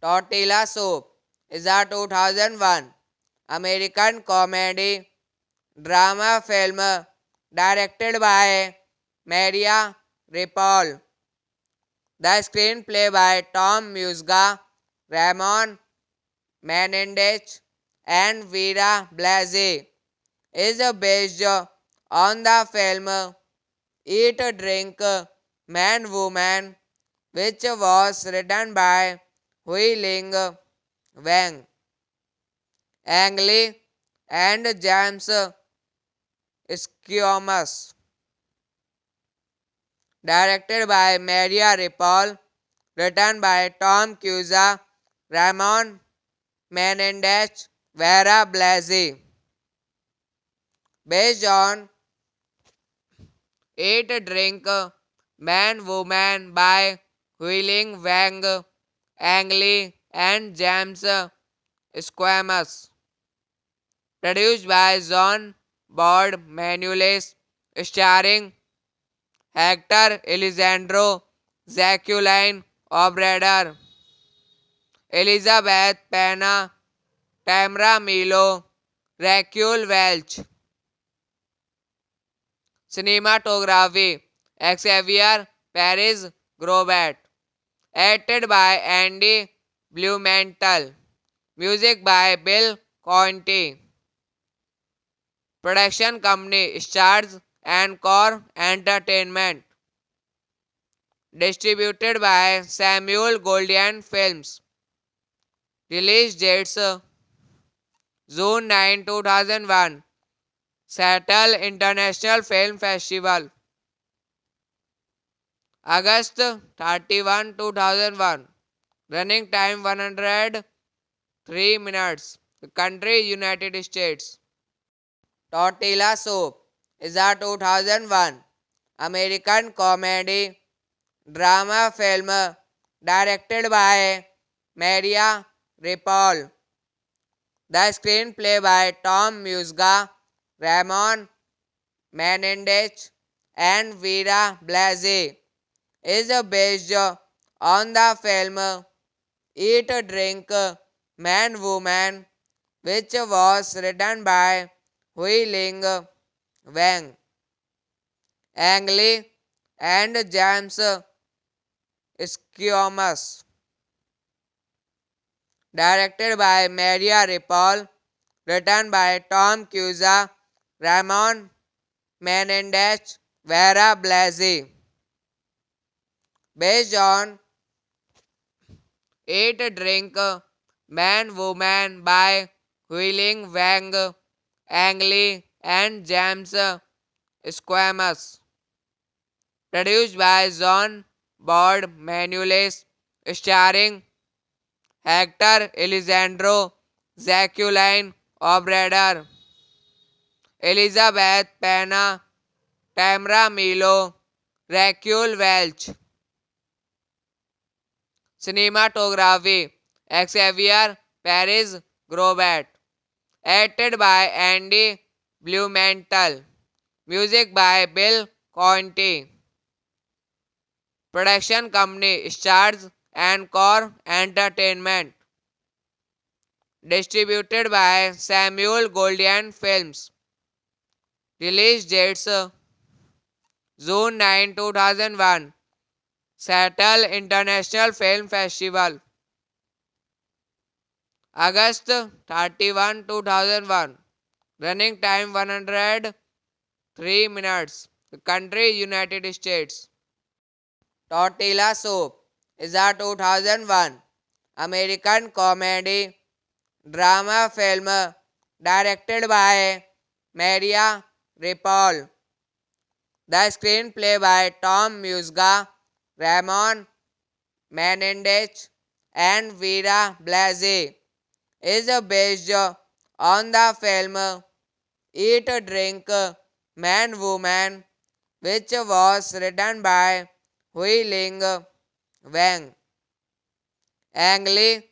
Tortilla Soup is a 2001 American comedy drama film directed by Maria Ripoll. The screenplay by Tom Musga, Ramon Menendez, and Vera Blasey is based on the film Eat, Drink, Man, Woman, which was written by Hui Ling Wang, Ang Lee, and James Squamous. Directed by Maria Ripoll, written by Tom Cusa, Ramon Menendez, Vera Blasey. Based on Eat, Drink, Man, Woman by Huiling Wang, Ang Lee, and James Squamous. Produced by John Bord Manuelis, starring Hector Alessandro, Jacqueline Obrador, Elizabeth Pena, Tamara Milo, Raquel Welch. Cinematography Xavier Paris Grobat. Edited by Andy Blumenthal. Music by Bill Conti. Production company Stars and Core Entertainment. Distributed by Samuel Goldwyn Films. Release dates June 9, 2001. Seattle International Film Festival. August 31, 2001. Running time 103 minutes. The country United States. Tortilla Soup is a 2001 American comedy drama film directed by Maria Ripoll. The screenplay by Tom Musga, Ramon Menendez, and Vera Blasey is based on the film Eat, Drink, Man, Woman, which was written by Hui Ling Wang, Ang Lee, and James Squamous. Directed by Maria Ripoll, written by Tom Cusa, Ramon Menendez, Vera Blasi, based on Eat Drink Man Woman by Huiling Wang, Ang Lee and James Squamous, produced by John Bord Manuelis, starring Hector Alessandro, Jacqueline Obrador, Elizabeth Pena, Tamara Milo, Raquel Welch. Cinematography Xavier Paris Grobat. Edited by Andy Blumenthal. Music by Bill Conti. Production company Stars and Core Entertainment. Distributed by Samuel Goldwyn Films. Release dates June 9, 2001. Seattle International Film Festival. August 31, 2001. Running time 103 minutes. The country United States. Tortilla Soup is a 2001 American comedy drama film directed by Maria Ripoll. The screenplay by Tom Musga, Ramon Menendez, and Vera Blasi is based on the film Eat, Drink, Man, Woman, which was written by Hui Ling Wang, Ang Lee,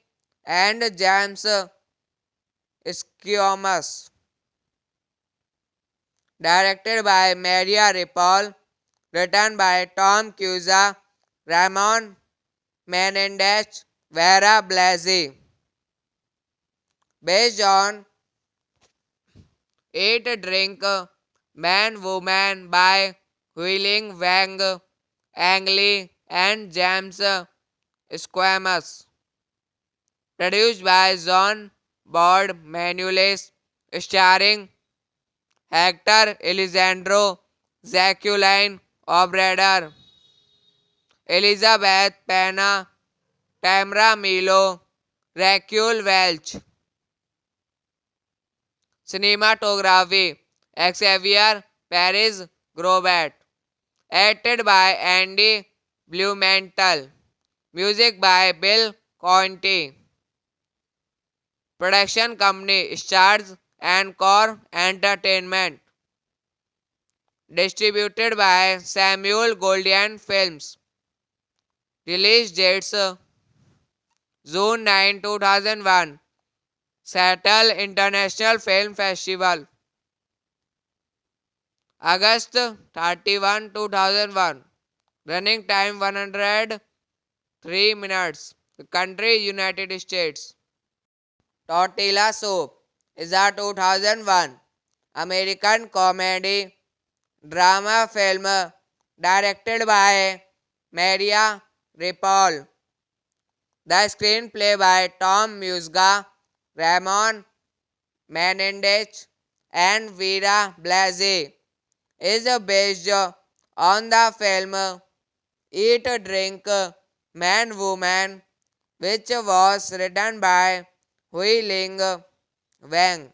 and James Squamous. Directed by Maria Ripoll, written by Tom Cusa, Ramon Menendez, Vera Blasi, based on Eat, Drink, Man, Woman by Huiling Wang, Ang Lee, and James Squamous. Produced by John Bord Manuelis, starring Hector Alessandro, Jacqueline Obrador, Elizabeth Pena, Tamara Milo, Raquel Welch. Cinematography Xavier Paris Grobat. Edited by Andy Blumenthal. Music by Bill Conti. Production company Stars and Core Entertainment. Distributed by Samuel Goldwyn Films. Release dates June 9, 2001. Seattle International Film Festival. August 31, 2001. Running time 103 minutes. The country United States. Tortilla Soup is a 2001 American comedy drama film directed by Maria Ripoll. The screenplay by Tom Musga, Ramon Menendez, and Vera Blasi is based on the film Eat, Drink, Man, Woman, which was written by Hui Ling Wang,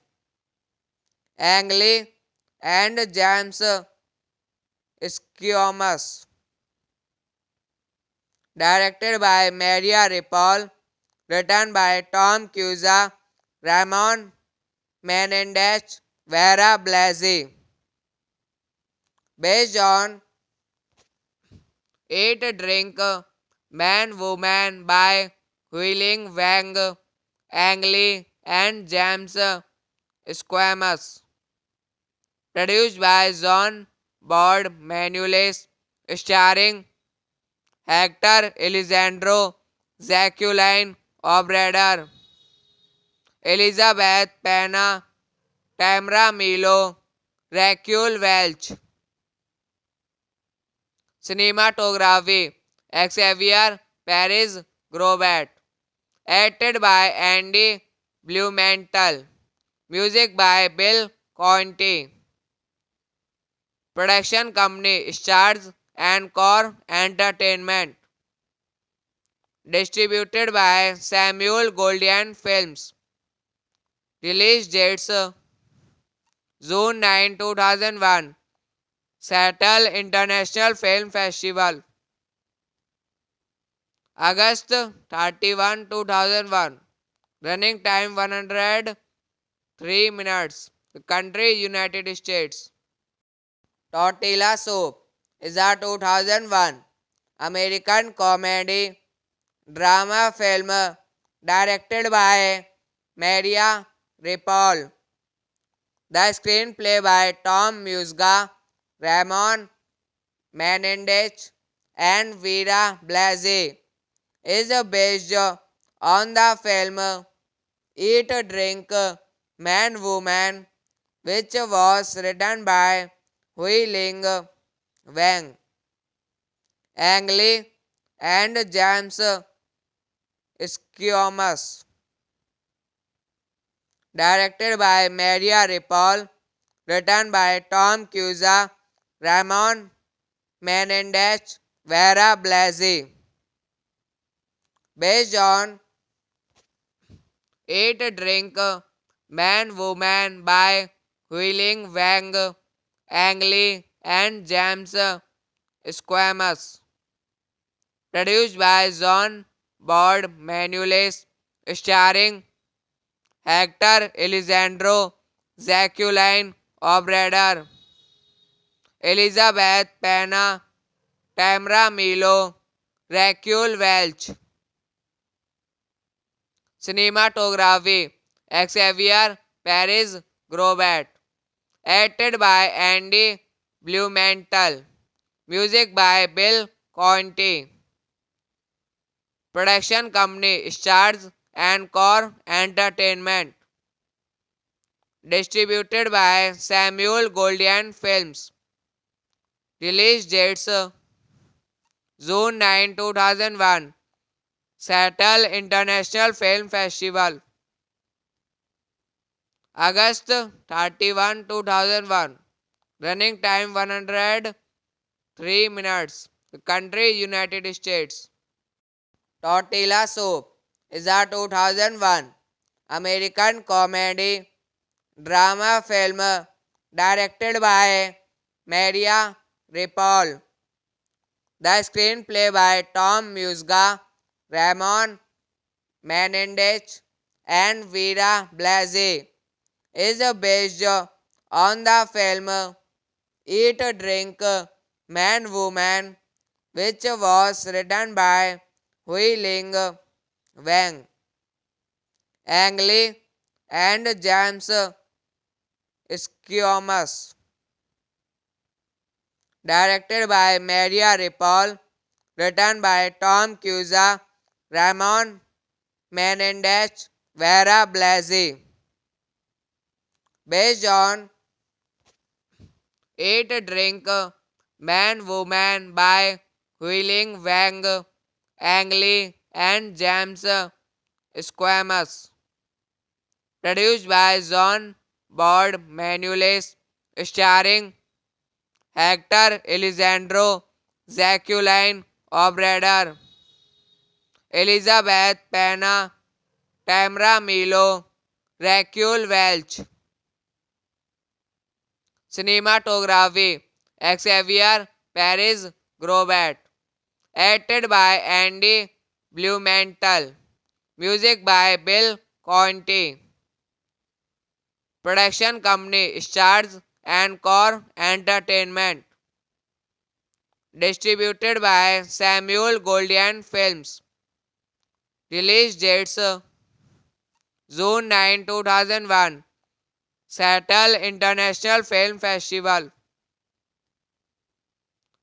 Ang Lee, and James Squamous. Directed by Maria Ripoll, written by Tom Cusa, Ramon Menendez, Vera Blasi, based on Eat, Drink, Man, Woman by Huiling Wang, Ang Lee, and James Squamous. Produced by John Bord Manuelis, starring Hector Alessandro, Jacqueline Obrador, Elizabeth Pena, Tamara Milo, Raquel Welch. Cinematography Xavier Paris Grobat. Edited by Andy Blumenthal. Music by Bill Conti. Production company Stars and Core Entertainment. Distributed by Samuel Goldwyn Films. Release dates June 9, 2001. Seattle International Film Festival. August 31, 2001. Running time 103 minutes. The country United States. Tortilla Soup is a 2001 American comedy drama film directed by Maria Ripoll. The screenplay by Tom Musga, Ramon Menendez, and Vera Blasey is based on the film Eat, Drink, Man, Woman, which was written by Hui Ling Wang, Ang Lee, and James Squamous. Directed by Maria Ripoll, written by Tom Cusa, Ramon Menendez, Vera Blasey. Based on Eat, Drink, Man, Woman by Huiling Wang, Ang Lee, and James Squamous. Produced by John Bord Manuelis, starring Hector Alessandro, Jacqueline Obrador, Elizabeth Pena, Tamara Milo, Raquel Welch. Cinematography Xavier Paris Grobat. Edited by Andy Blumenthal. Music by Bill Conti. Production company Stars and Core Entertainment. Distributed by Samuel Goldwyn Films. Release dates June 9, 2001. Seattle International Film Festival. August 31, 2001. Running time 103 minutes. The country United States. Tortilla Soup is a 2001 American comedy drama film directed by Maria Ripoll. The screenplay by Tom Musga, Ramon Menendez, and Vera Blasey is based on the film Eat, Drink, Man, Woman, which was written by Hui Ling Wang, Ang Lee, and James Squamous. Directed by Maria Ripoll, written by Tom Cusa, Ramon Menendez, Vera Blasey. Based on Eat, Drink, Man, Woman by Huiling Wang, Ang Lee, and James Squamous. Produced by John Bord Manuelis, starring Hector Alessandro, Jacqueline Obrador, Elizabeth Pena, Tamara Milo, Raquel Welch. Cinematography Xavier Paris Grobat. Edited by Andy Blumenthal. Music by Bill Conti. Production company Stars and Core Entertainment. Distributed by Samuel Goldwyn Films. Release dates June 9, 2001. Seattle International Film Festival.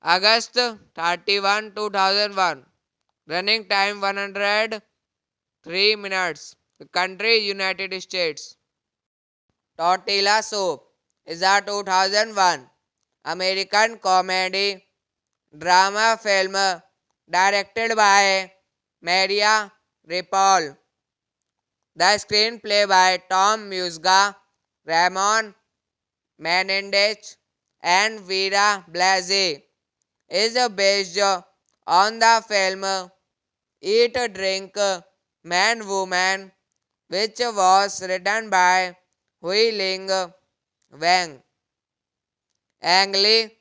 August 31, 2001. Running time 103 minutes. The country United States. Tortilla Soup is a 2001 American comedy drama film directed by Maria Ripoll. The screenplay by Tom Musga, Ramon Menendez, and Vera Blasey, is based on the film Eat, Drink, Man, Woman, which was written by Hui Ling, Wang, Ang Lee,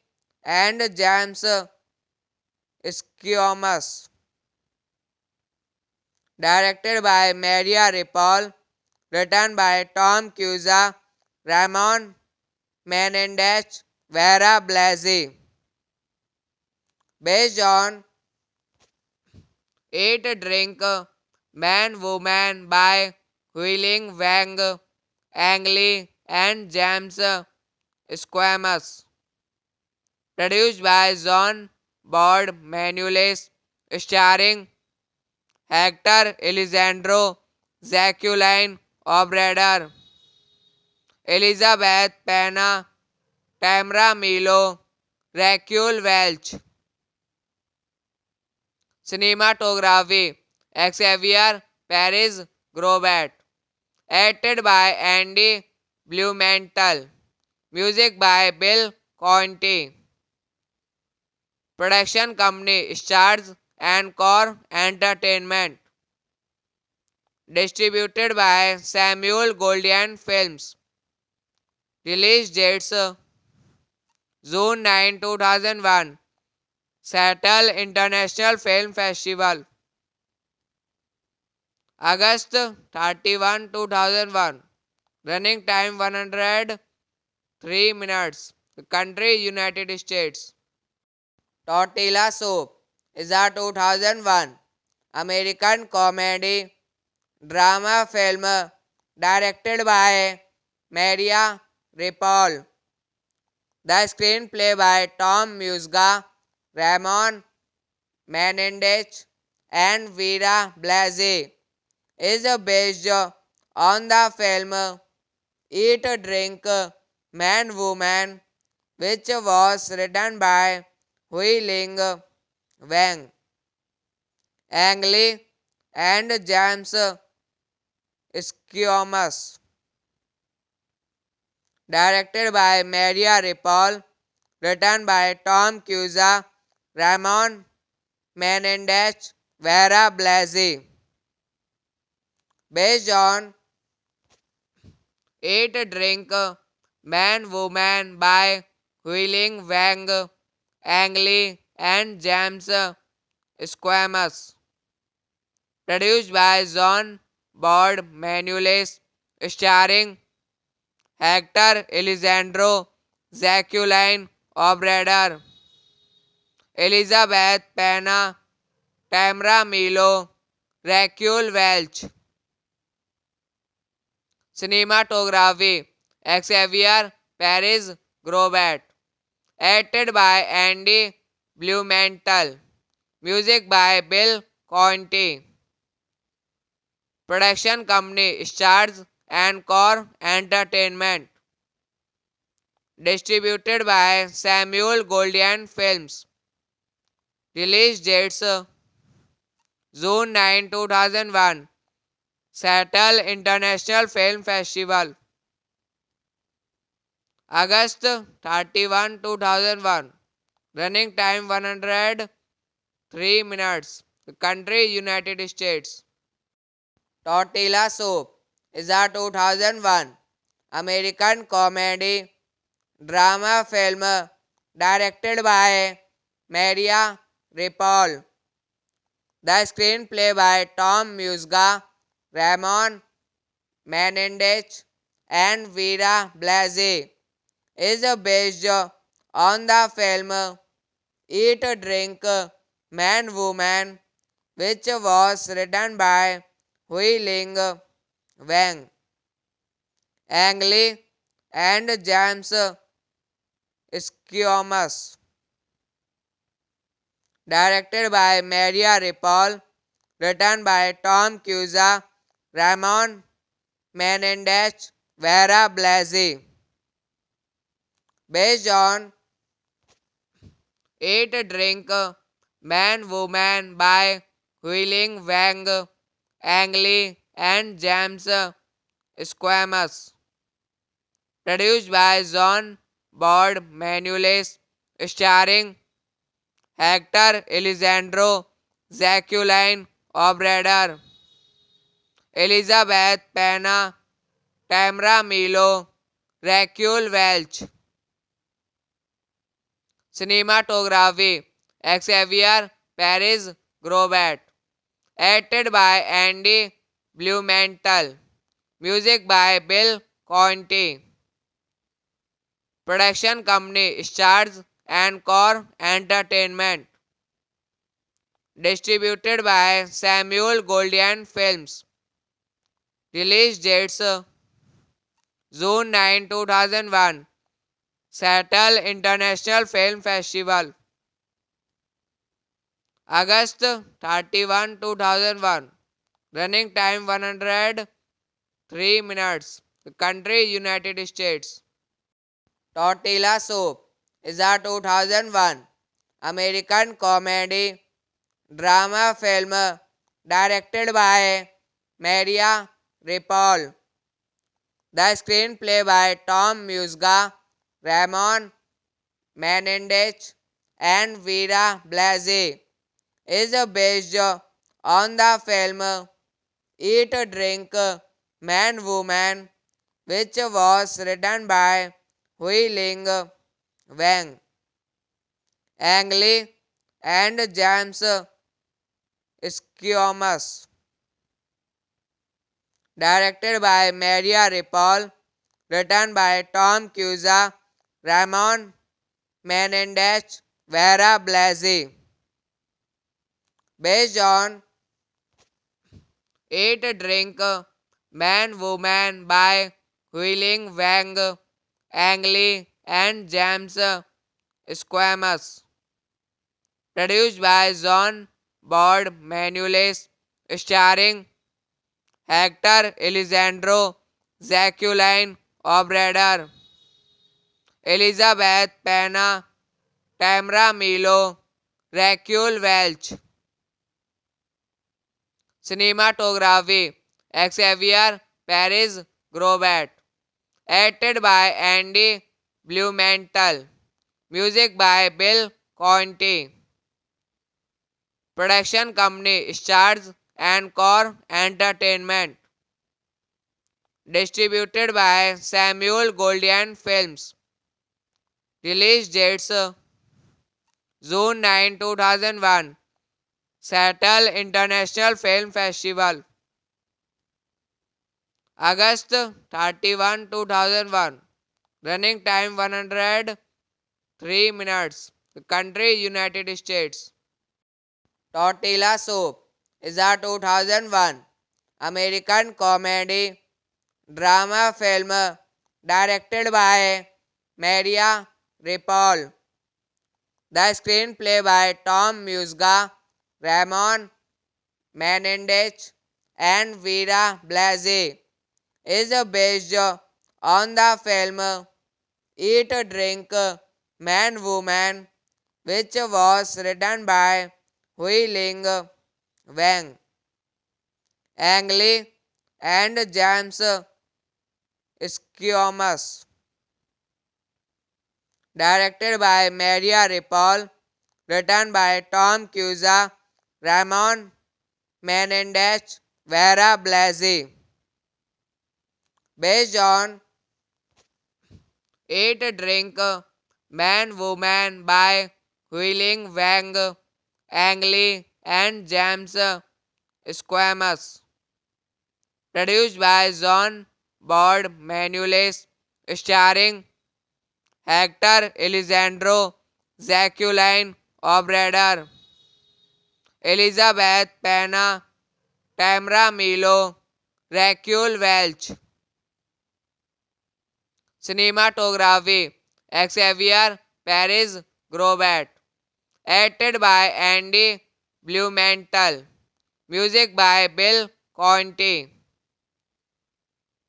and James Squamous. Directed by Maria Ripoll, written by Tom Cusa, Ramon Menendez, Vera Blasey. Based on Eat, Drink, Man, Woman by Huiling Wang, Ang Lee, and James Squamous. Produced by John Bord Manuelis, starring Hector Alessandro, Jacqueline Obrador, Elizabeth Pena, Tamara Milo, Raquel Welch. Cinematography Xavier Paris Grobat. Edited by Andy Blumenthal. Music by Bill Conti. Production company Stars and Core Entertainment. Distributed by Samuel Goldwyn Films. Release dates June 9, 2001. Seattle International Film Festival. August 31, 2001. Running time 103 minutes. Country United States. Tortilla Soup is a 2001 American comedy drama film directed by Maria Ripoll. The screenplay by Tom Musga, Ramon Menendez, and Vera Blasey is based on the film Eat, Drink, Man, Woman, which was written by Hui Ling, Wang, Ang Lee, and James Squamous. Directed by Maria Ripoll, written by Tom Cusa, Ramon Menendez, Vera Blasey. Based on Eat, Drink, Man, Woman by Huiling Wang, Ang Lee, and James Squamous. Produced by John Bord Manuelis, starring Hector Alessandro, Jacqueline Obrador, Elizabeth Pena, Tamara Milo, Raquel Welch. Cinematography Xavier Paris Grobat. Edited by Andy Blumenthal. Music by Bill Conti. Production company Stars and Core Entertainment. Distributed by Samuel Goldwyn Films. Release dates June 9, 2001. Seattle International Film Festival. August 31, 2001. Running time 103 minutes. Country United States. Tortilla Soup is a 2001 American comedy drama film directed by Maria Ripoll. The screenplay by Tom Musga, Ramon Menendez, and Vera Blasey is based on the film Eat, Drink, Man, Woman, which was written by Hui Ling, Wang, Ang Lee, and James Squamous. Directed by Maria Ripoll, written by Tom Cusa, Ramon Menendez, Vera Blasey. Based on Eat, Drink, Man, Woman by Huiling Wang, Ang Lee, and James Squamous. Produced by John Bord Manuelis, starring Hector Alessandro, Jacqueline Obrador, Elizabeth Pena, Tamara Milo, Raquel Welch. Cinematography Xavier Paris Grobat. Edited by Andy Blumenthal. Music by Bill Conti. Production company Stars Encore Entertainment. Distributed by Samuel Goldwyn Films. Release dates June 9, 2001. Seattle International Film Festival. August 31, 2001. Running time 103 minutes. The country United States. Tortilla Soup is a 2001 American comedy drama film directed by Maria Ripoll. The screenplay by Tom Musga, Ramon Menendez, and Vera Blasey is based on the film Eat, Drink, Man, Woman, which was written by Hui Ling Wang, Ang Lee, and James Squamous. Directed by Maria Ripoll, written by Tom Cusa, Ramon Menendez, Vera Blasey. Based on Eat, Drink, Man, Woman by Hui-Ling Wang, Ang Lee, and James Squamous. Produced by John Bord Manuelis, starring Hector Alessandro, Jacqueline Obrador, Elizabeth Pena, Tamara Milo, Raquel Welch. Cinematography Xavier Paris Grobat. Edited by Andy Blumenthal. Music by Bill Conti. Production company Stars Encore Entertainment. Distributed by Samuel Goldwyn Films. Release dates June 9, 2001. Seattle International Film Festival. August 31, 2001. Running time 103 minutes. The country United States. Tortilla Soup is a 2001 American comedy drama film directed by Maria Ripoll. The screenplay by Tom Musga, Ramon Menendez, and Vera Blasey is based on the film Eat, Drink, Man, Woman, which was written by Hui Ling Wang, Ang Lee, and James Squamous. Directed by Maria Ripoll, written by Tom Cusa, Ramon Menendez, Vera Blasey. Based on Eat, Drink, Man, Woman by Hui-Ling Wang, Ang Lee, and James Squamous. Produced by John Bord Manuelis, starring Hector Alessandro, Jacqueline Obrador, Elizabeth Pena, Tamara Milo, Raquel Welch. Cinematography Xavier Paris Grobat. Edited by Andy Blumenthal. Music by Bill Conti.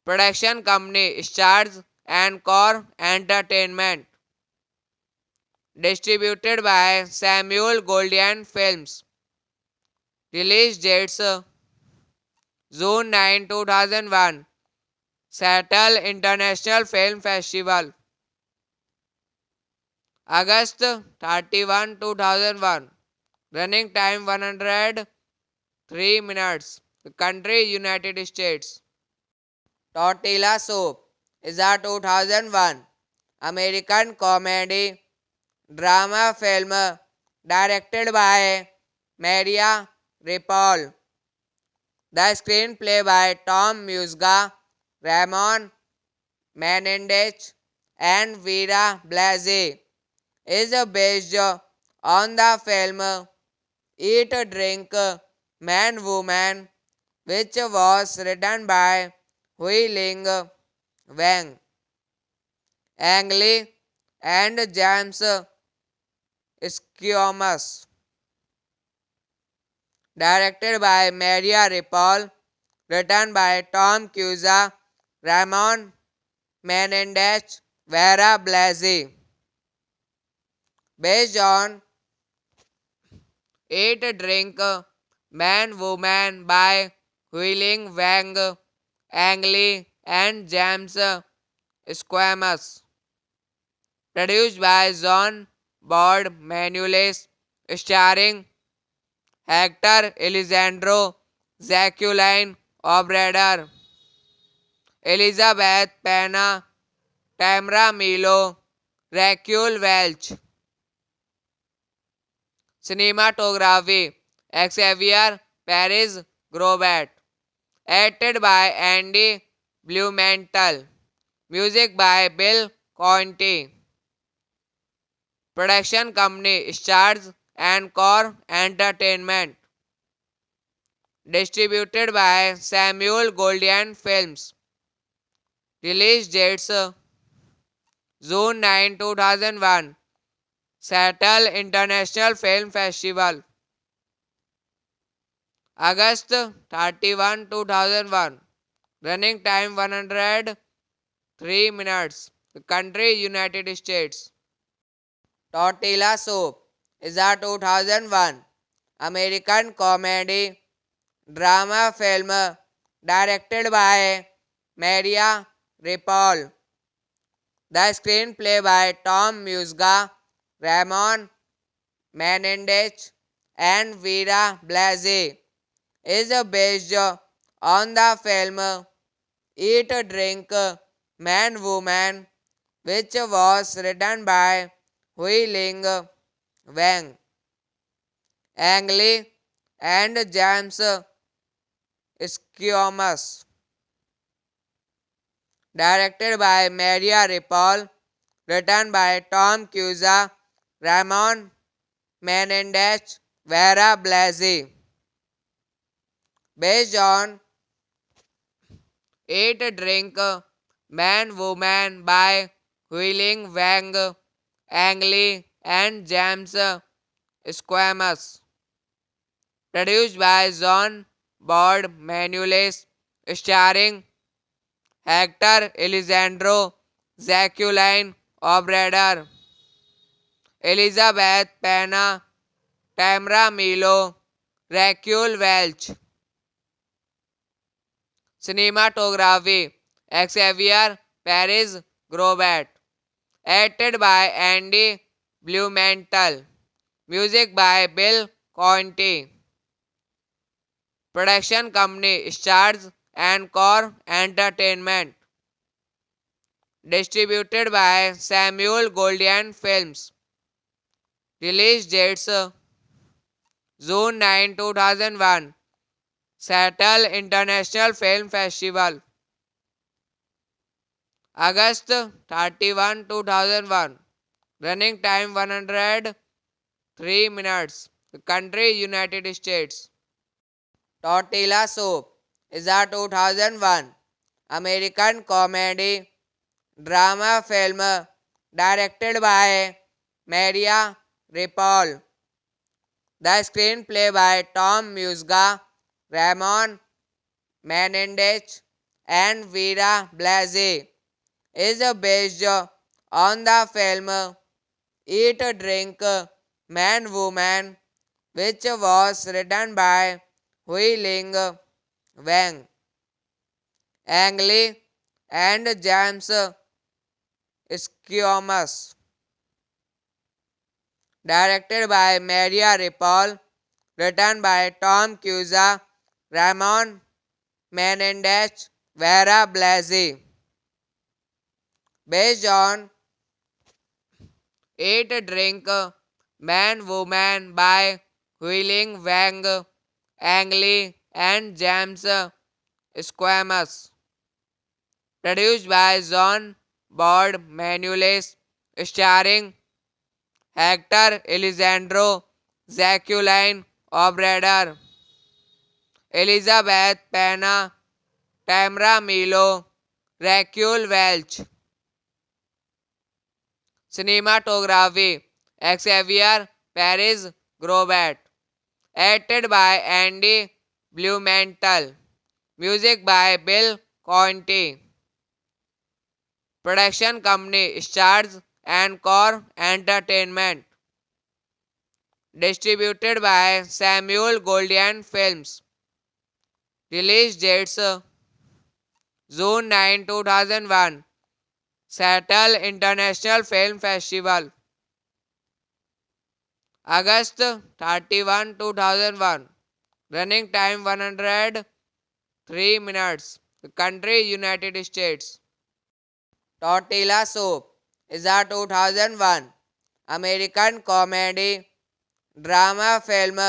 Production company Stars Encore Entertainment. Distributed by Samuel Goldwyn Films. Release dates June 9, 2001. Seattle International Film Festival. August 31, 2001. Running time 103 minutes. Country United States. Tortilla Soup is a 2001 American comedy drama film directed by Maria Ripoll. The screenplay by Tom Musga, Ramon Menendez, and Vera Blasey is based on the film Eat, Drink, Man, Woman, which was written by Hui Ling Wang, Ang Lee, and James Squamous. Directed by Maria Ripoll, written by Tom Cusa, Ramon Menendez, Vera Blasey. Based on Eat, Drink, Man, Woman by Huiling Wang, Ang Lee, and James Squamous. Produced by John Bord Manuelis, starring Hector Alessandro, Jacqueline Obrador, Elizabeth Pena, Tamara Milo, Raquel Welch. Cinematography Xavier Paris Grobat. Edited by Andy Blumenthal. Music by Bill Conti. Production company Stars Encore Entertainment. Distributed by Samuel Goldwyn Films. Release dates June 9, 2001. Seattle International Film Festival. August 31, 2001. Running time 103 minutes. Country United States. Tortilla Soup is a 2001 American comedy drama film directed by Maria Ripoll. The screenplay by Tom Musga, Ramon Menendez, and Vera Blasey is based on the film Eat, Drink, Man, Woman, which was written by Hui Ling Wang, Ang Lee, and James Squamous. Directed by Maria Ripoll, written by Tom Cusa, Ramon Menendez, Vera Blasey. Based on Eat, Drink, Man, Woman by Huiling Wang, Ang Lee, and James Squamous. Produced by John Bord Manuelis, starring Hector Alessandro, Jacqueline Obrador, Elizabeth Pena, Tamara Milo, Raquel Welch. Cinematography Xavier Paris Grobat. Edited by Andy Blumenthal. Music by Bill Conti. Production company Stars Encore Entertainment. Distributed by Samuel Goldwyn Films. Release dates June 9, 2001. Seattle International Film Festival. August 31, 2001. Running time 103 minutes. Country United States. Tortilla Soup is a 2001 American comedy drama film directed by Maria Ripoll. The screenplay by Tom Musga, Ramon Menendez, and Vera Blasey is based on the film Eat, Drink, Man, Woman, which was written by Hui Ling Wang, Ang Lee, and James Squamous. Directed by Maria Ripoll. Written by Tom Cusa, Ramon Menendez, Vera Blasi. Based on Eat Drink Man Woman by Huiling Wang, Ang Lee and James Squamous. Produced by John Bord Manuelis. Starring Hector Alessandro, Jacqueline Obrador, Elizabeth Pena, Tamara Milo, Raquel Welch. Cinematography Xavier Paris Grobat. Edited by Andy Blumenthal. Music by Bill Conti. Production company Stars and Core Entertainment. Distributed by Samuel Goldwyn Films. Release dates June 9, 2001. Seattle International Film Festival. August 31, 2001. Running time 103 minutes. The country United States. Tortilla Soup is a 2001 American comedy drama film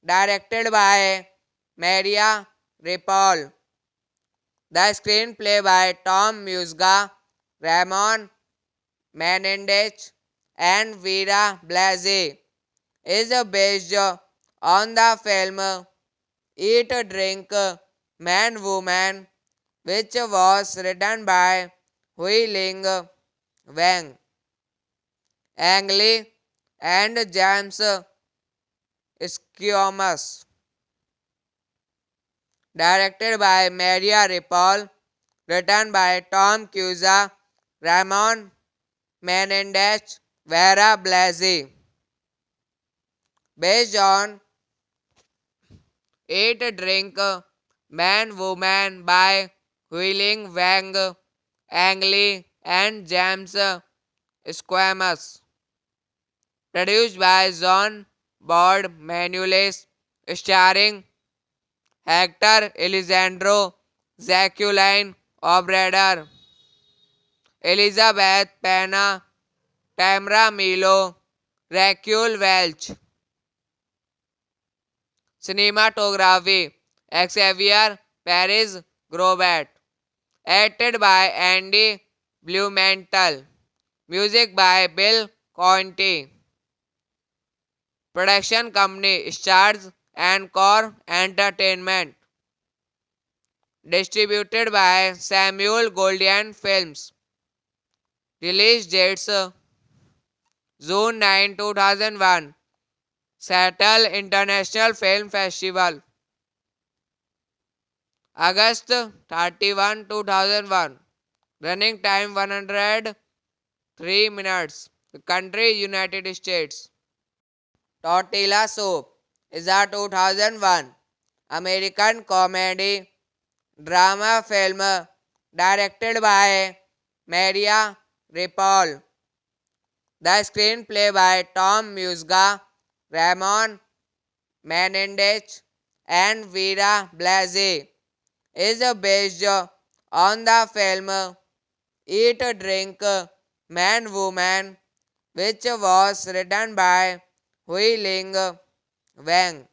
directed by Maria Ripoll. The screenplay by Tom Musga, Ramon Menendez, and Vera Blasi is based on the film Eat, Drink, Man, Woman, which was written by Hui Ling Wang, Ang Lee, and James Squamous. Directed by Maria Ripoll, written by Tom Cusa, Ramon Menendez, Vera Blasi. Based on Eat, Drink, Man, Woman by Huiling Wang, Ang Lee, and James Squamous. Produced by John Bord Manuelis. Starring Hector Alessandro, Jacqueline Obrador, Elizabeth Pena, Tamara Milo, Raquel Welch. Cinematography Xavier Paris Grobat. Edited by Andy Blumenthal. Music by Bill Conti. Production company Stars and Core Entertainment. Distributed by Samuel Goldwyn Films. Release dates June 9, 2001. Seattle International Film Festival. August 31, 2001. Running time 103 minutes. The country United States. Tortilla Soup is a 2001 American comedy drama film directed by Maria Ripoll. The screenplay by Tom Musga, Ramon Menendez, and Vera Blasi is based on the film Eat, Drink, Man, Woman, which was written by Hui Ling Wang,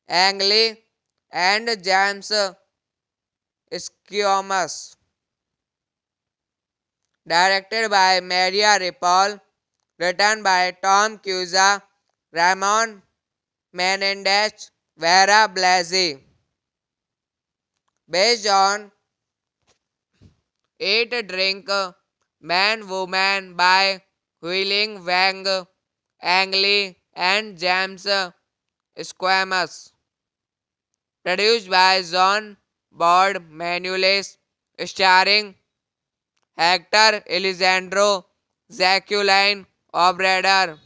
Ang Lee, and James Squamous. Directed by Maria Ripoll. Written by Tom Cusa, Ramon Menendez, Vera Blasi. Based on Eat, Drink, Man, Woman by Huiling Wang, Ang Lee, and James Squamous. Produced by John Bord Manuelis. Starring Hector Alessandro, Jacqueline Obrador,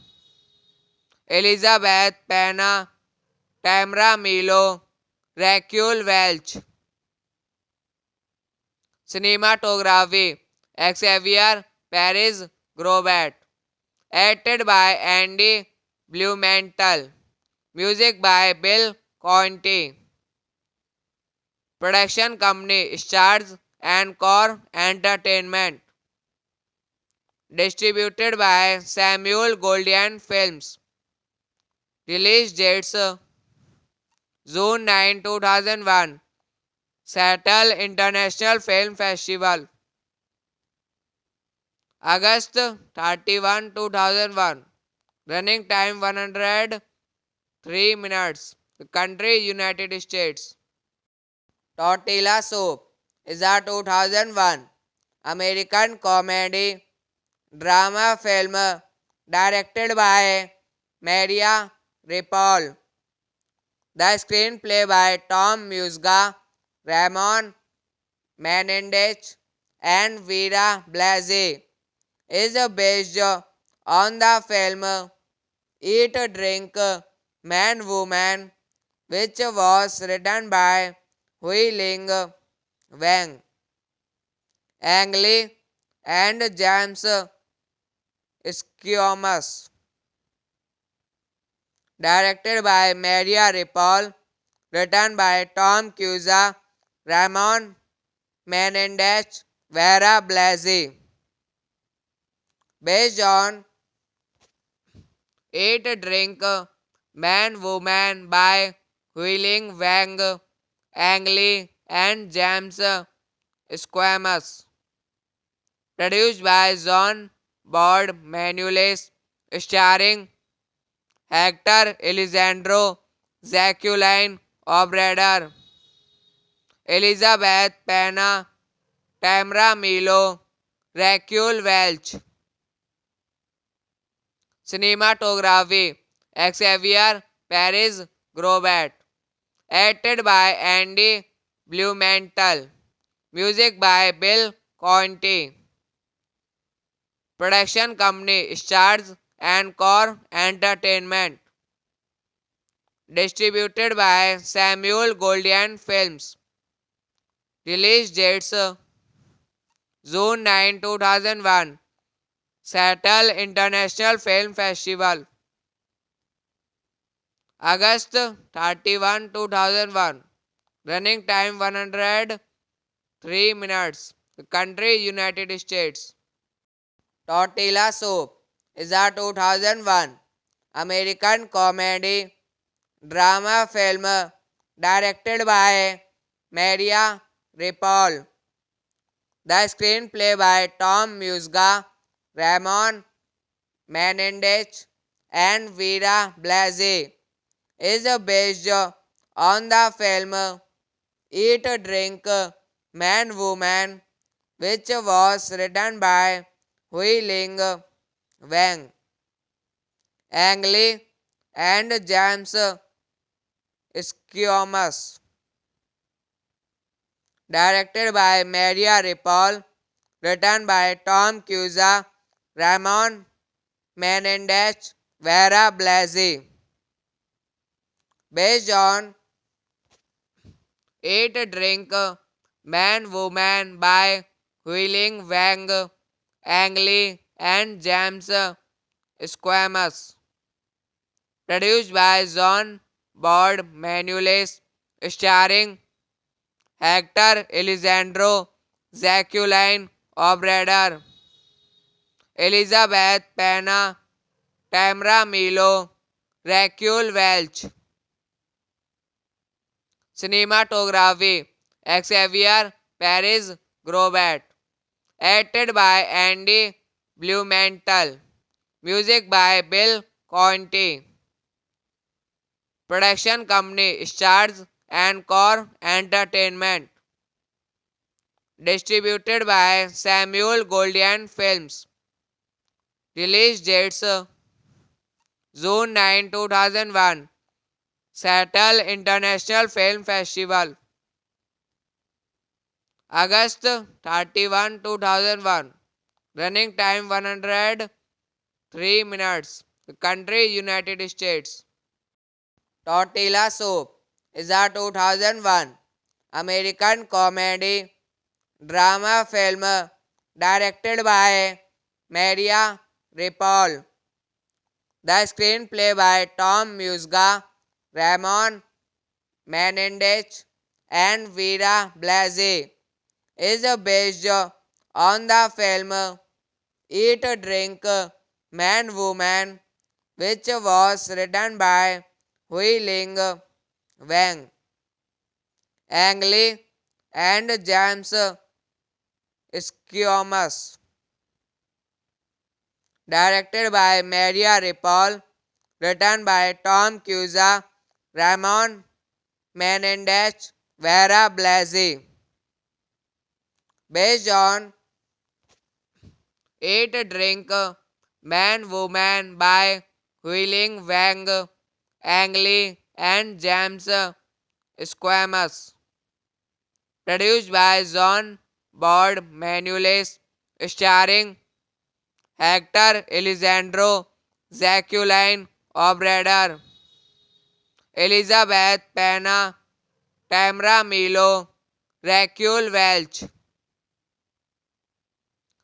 Elizabeth Pena, Tamara Milo, Raquel Welch. Cinematography Xavier Paris Grobat. Edited by Andy Blumenthal. Music by Bill Conti. Production company Stars Encore Entertainment. Distributed by Samuel Goldwyn Films. Release dates June 9, 2001. Seattle International Film Festival. August 31, 2001. Running time 103 minutes. The country United States. Tortilla Soup is a 2001 American comedy drama film directed by Maria Ripoll. The screenplay by Tom Musga, Ramon Menendez, and Vera Blasey is based on the film Eat, Drink, Man, Woman, which was written by Hui Ling Wang, Ang Lee, and James Squamous. Directed by Maria Ripoll, written by Tom Cusa, Ramon Menendez, Vera Blasey. Based on Eat, Drink, Man, Woman by Hui-Ling Wang, Ang Lee, and James Squamous. Produced by John Bord Manuelis, starring Hector Alessandro, Jacqueline Obrador, Elizabeth Pena, Tamara Milo, Raquel Welch. Cinematography Xavier Paris Grobat. Edited by Andy Blumenthal. Music by Bill Conti. Production company Stars Encore Entertainment. Distributed by Samuel Goldwyn Films. Release dates June 9, 2001. Seattle International Film Festival. August 31, 2001. Running time 103 minutes. The country United States. Tortilla Soup is a 2001 American comedy drama film directed by Maria Ripoll. The screenplay by Tom Musga, Ramon Menendez, and Vera Blasey is based on the film Eat, Drink, Man, Woman, which was written by Hui Ling Wang, Ang Lee, and James Squamous. Directed by Maria Ripoll, written by Tom Cusa, Ramon Menendez, Vera Blasey. Based on Eat, Drink, Man, Woman by Hui-Ling Wang, Ang Lee, and James Squamous. Produced by John Bord Manuelis, starring Hector Alessandro, Jacqueline Obrador, Elizabeth Pena, Tamara Milo, Raquel Welch. Cinematography Xavier Paris Grobat. Edited by Andy Blumenthal. Music by Bill Conti. Production company Stars Encore Entertainment. Distributed by Samuel Goldwyn Films. Release dates June 9, 2001. Seattle International Film Festival. August 31, 2001. Running time 103 minutes. The country United States. Tortilla Soup is a 2001 American comedy drama film directed by Maria Ripoll. The screenplay by Tom Musga, Ramon Menendez, and Vera Blasey is based on the film Eat, Drink, Man, Woman, which was written by Hui Ling Wang, Ang Lee, and James Squamous. Directed by Maria Ripoll, written by Tom Cusa, Ramon Menendez, Vera Blasey. Based on Eat, Drink, Man, Woman by Huiling Wang, Ang Lee, and James Squamous. Produced by John Bord Manuelis, starring Hector Alessandro, Jacqueline Obrador, Elizabeth Pena, Tamara Milo, Raquel Welch.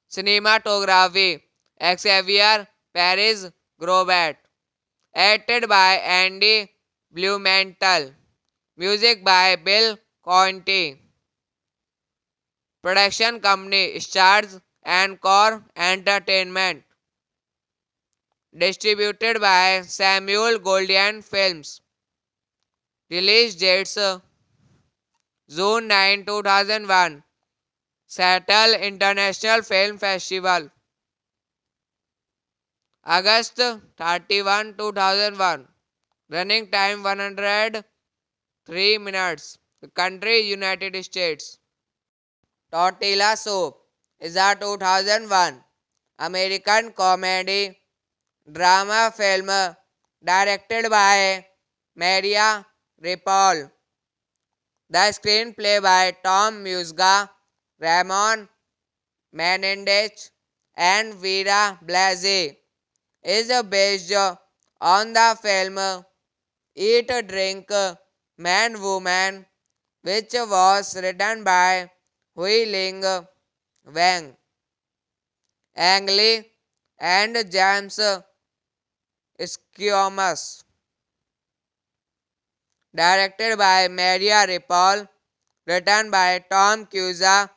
Cinematography Xavier Paris Grobat. Edited by Andy Blumenthal. Music by Bill Conti. Production company Stars and Core Entertainment. Distributed by Samuel Goldwyn Films. Release dates June 9, 2001. Seattle International Film Festival. August 31, 2001. Running time 103 minutes. Country United States. Tortilla Soup is a 2001 American comedy drama film directed by Maria Ripoll. The screenplay by Tom Musga, Ramon Menendez, and Vera Blasey is based on the film Eat, Drink, Man, Woman, which was written by Hui Ling Wang, Ang Lee, and James Squamous. Directed by Maria Ripoll, written by Tom Cusa,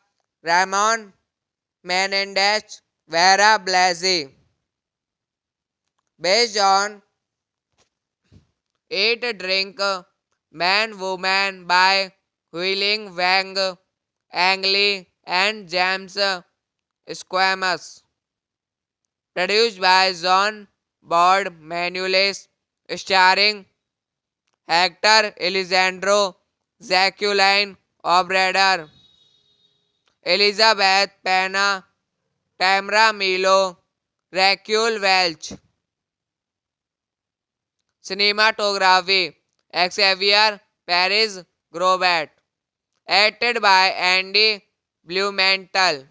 Ramon Menendez, Vera Blasey. Based on Eat, Drink, Man, Woman by Huiling Wang, Ang Lee, and James Squamous. Produced by John Bord Manuelis, starring Hector Alessandro, Jacqueline Obrador, Elizabeth Pena, Tamara Milo, Raquel Welch. Cinematography Xavier Paris Grobat. Edited by Andy Blumenthal.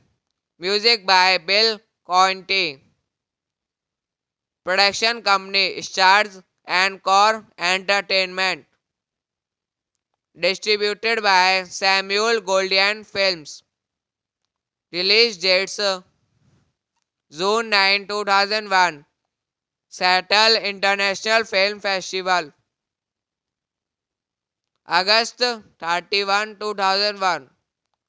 Music by Bill Conti. Production company Stars and Core Entertainment. Distributed by Samuel Goldwyn Films. Release dates June 9, 2001. Seattle International Film Festival. August 31, 2001.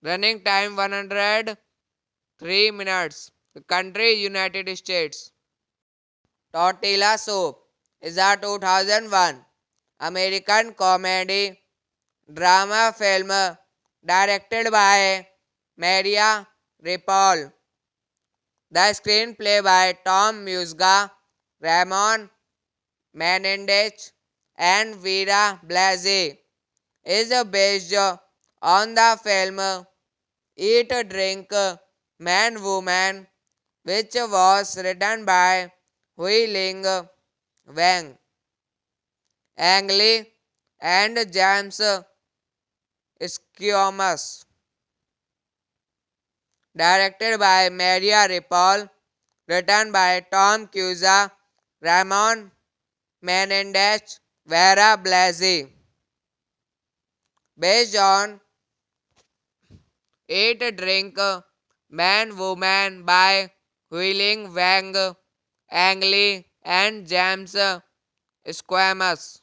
Running time 103 minutes. Country United States. Tortilla Soup is a 2001 American comedy drama film directed by Maria Ripoll. The screenplay by Tom Musga, Ramon Menendez, and Vera Blasey is based on the film Eat, Drink, Man, Woman, which was written by Hui Ling Wang, Ang Lee, and James Squamous. Directed by Maria Ripoll, written by Tom Cusa, Ramon Menendez, Vera Blasey. Based on Eat, drink, man, woman, by Huiling Wang, Ang Lee, and James Squamous.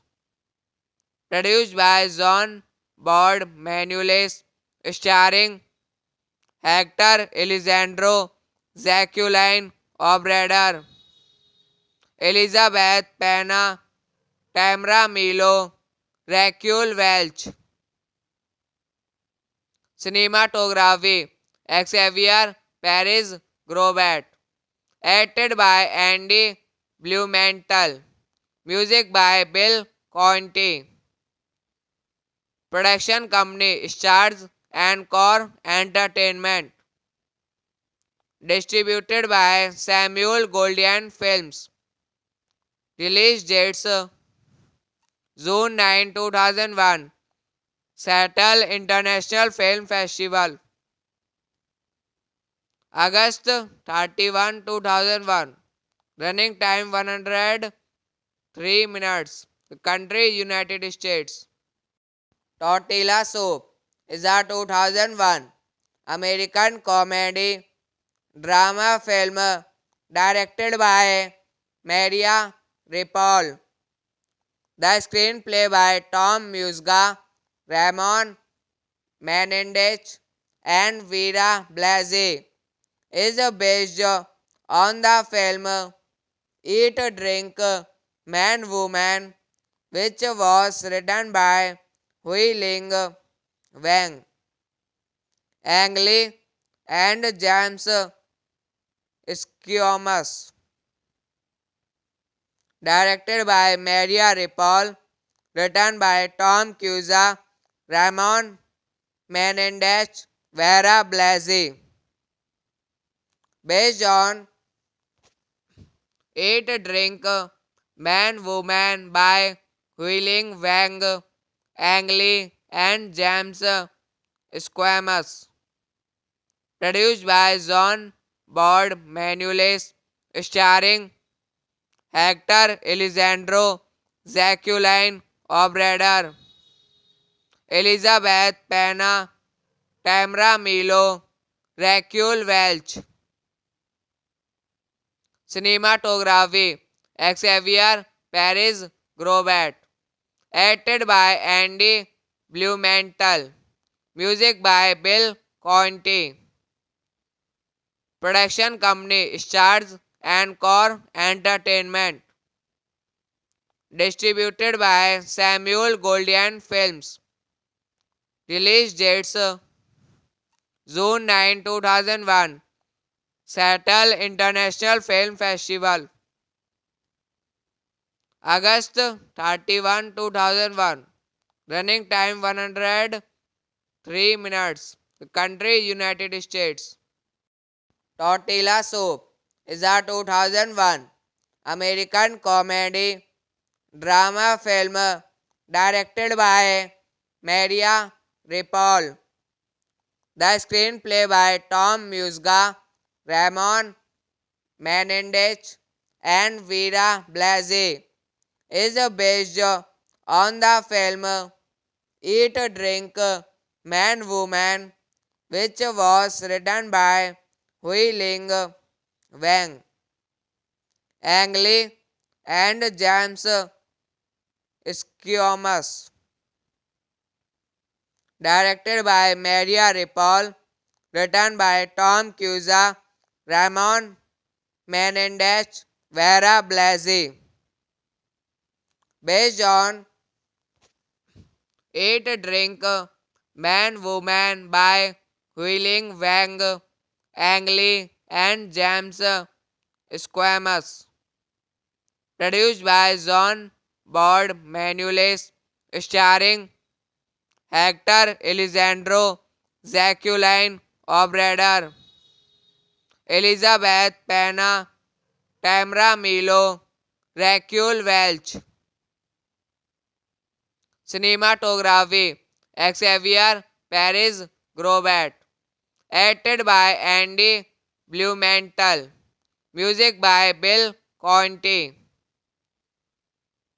Produced by John Bord Manuelis, starring Hector Alessandro, Jacqueline Obrador, Elizabeth Pena, Tamara Milo, Raquel Welch. Cinematography Xavier Paris Grobat. Acted by Andy Blumenthal. Music by Bill Conti. Production company Stars and Core Entertainment. Distributed by Samuel Goldwyn Films. Release dates June 9, 2001. Seattle International Film Festival. August 31, 2001. Running time 103 minutes. The country United States. Tortilla Soup is a 2001 American comedy drama film directed by Maria Ripoll. The screenplay by Tom Musga, Ramon Menendez, and Vera Blasey is based on the film Eat, Drink, Man, Woman, which was written by Hui Ling Wang, Ang Lee, and James Squamous. Directed by Maria Ripoll, written by Tom Cusa, Ramon Menendez, Vera Blasey. Based on Eat, Drink, Man, Woman by Huiling Wang, Ang Lee, and James Squamous. Produced by John Bord Manuelis, starring Hector Alessandro, Jacqueline Obrador, Elizabeth Pena, Tamara Milo, Raquel Welch. Cinematography Xavier Paris Grobat. Acted by Andy Blumenthal. Music by Bill Conti. Production company Stars and Core Entertainment. Distributed by Samuel Goldwyn Films. Release dates June 9, 2001. Seattle International Film Festival. August 31, 2001. Running time 103 minutes. The country United States. Tortilla Soup is a 2001 American comedy drama film directed by Maria Ripoll. The screenplay by Tom Musga, Ramon Menendez, and Vera Blasey is based on the film Eat, Drink, Man, Woman, which was written by Hui Ling Wang, Ang Lee, and James Squamous. Directed by Maria Ripoll, written by Tom Cusa, Ramon Menendez, Vera Blasey. Based on Eat, Drink, Man, Woman by Huiling Wang, Ang Lee, and James Squamous. Produced by John Bord Manuelis, starring Hector Alessandro, Jacqueline Obrador, Elizabeth Pena, Tamara Milo, Raquel Welch. Cinematography Xavier Paris Grobat. Acted by Andy Blumenthal. Music by Bill Conti.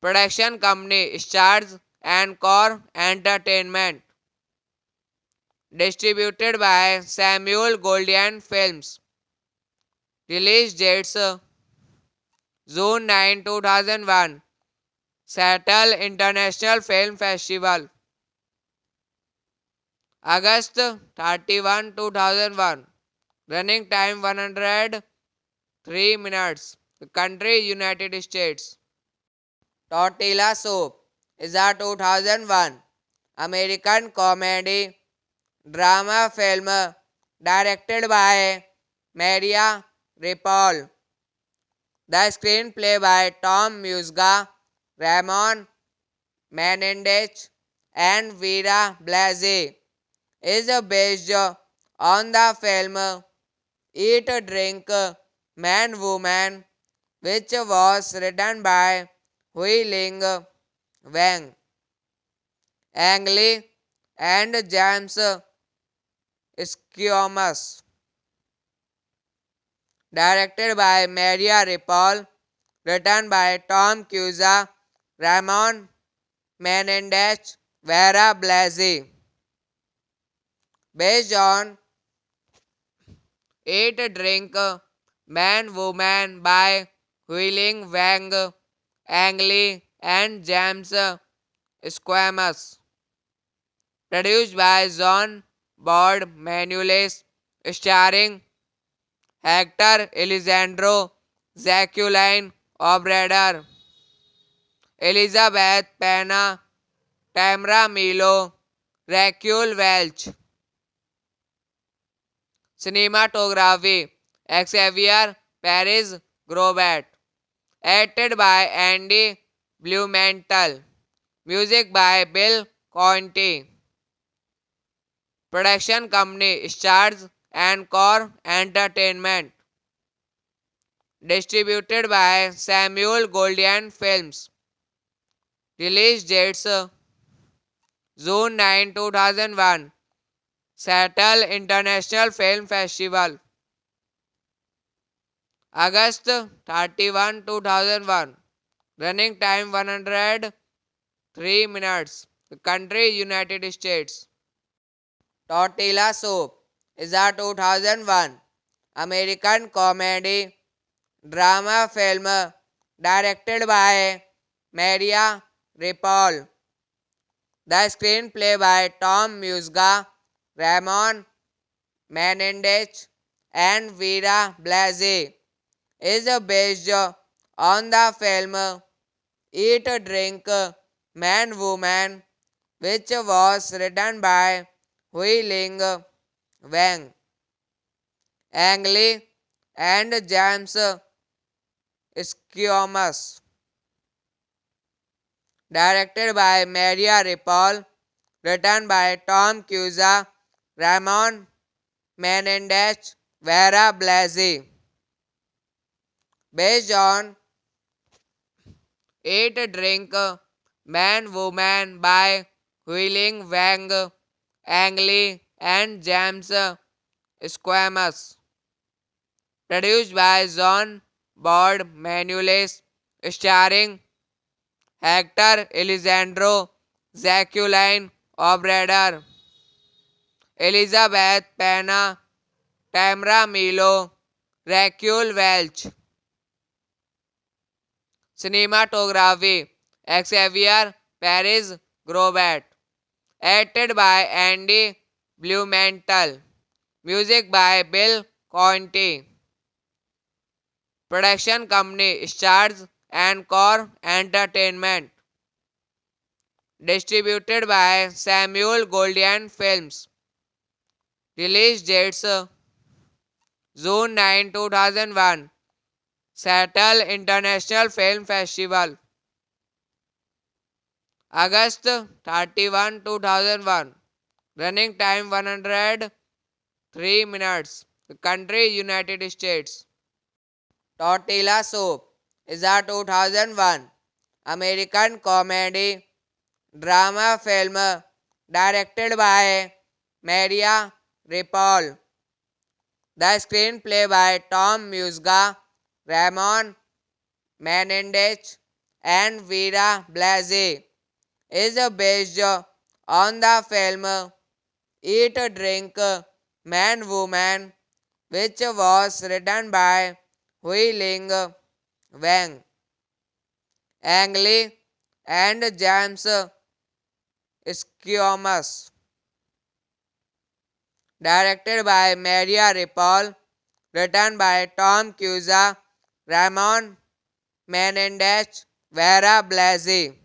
Production company Stars and Core Entertainment. Distributed by Samuel Goldwyn Films. Release dates June 9, 2001. Seattle International Film Festival. August 31, 2001. Running time 103 minutes. Country United States. Tortilla Soup is a 2001 American comedy drama film directed by Maria Ripoll. The screenplay by Tom Musga, Ramon Menendez, and Vera Blasey is based on the film Eat, Drink, Man, Woman, which was written by Hui Ling Wang, Ang Lee, and James Squamous. Directed by Maria Ripoll, written by Tom Cusa, Ramon Menendez, Vera Blasey. Based on Eat, Drink, Man, Woman by Hui-Ling Wang, Ang Lee, and James Squamous. Produced by John Bord Manuelis, starring Hector Alessandro, Jacqueline Obrador, Elizabeth Pena, Tamara Milo, Raquel Welch. Cinematography Xavier Paris Grobat. Edited by Andy Blumenthal. Music by Bill Conti. Production company Stars and Core Entertainment. Distributed by Samuel Goldwyn Films. Release dates June 9, 2001. Seattle International Film Festival. August 31, 2001. Running time 103 minutes. Country United States. Tortilla Soup is a 2001 American comedy drama film directed by Maria Ripoll. The screenplay by Tom Musga, Ramon Menendez, and Vera Blasey is based on the film Eat, Drink, Man, Woman, which was written by Hui Ling Wang, Ang Lee, and James Squamous. Directed by Maria Ripoll, written by Tom Cusa, Ramon Menendez, Vera Blasey. Based on Eat, Drink, Man, Woman by Hui-Ling Wang, Ang Lee, and James Squamous. Produced by John Bord Manuelis, starring Hector Alessandro, Jacqueline Obrador, Elizabeth Pena, Tamara Milo, Raquel Welch. Cinematography Xavier Paris Grobat. Edited by Andy Blumenthal. Music by Bill Conti. Production company Stars and Core Entertainment. Distributed by Samuel Goldwyn Films. Release dates June 9, 2001. Seattle International Film Festival. August 31, 2001. Running time 103 minutes. Country United States. Tortilla Soup is a 2001 American comedy drama film directed by Maria Ripoll. The screenplay by Tom Musga, Ramon Menendez, and Vera Blasey is based on the film Eat, Drink, Man, Woman, which was written by Hui Ling Wang. Ang Lee and James Squamous. Directed by Maria Ripoll. Written by Tom Cusa, Ramon Menendez, Vera Blasi.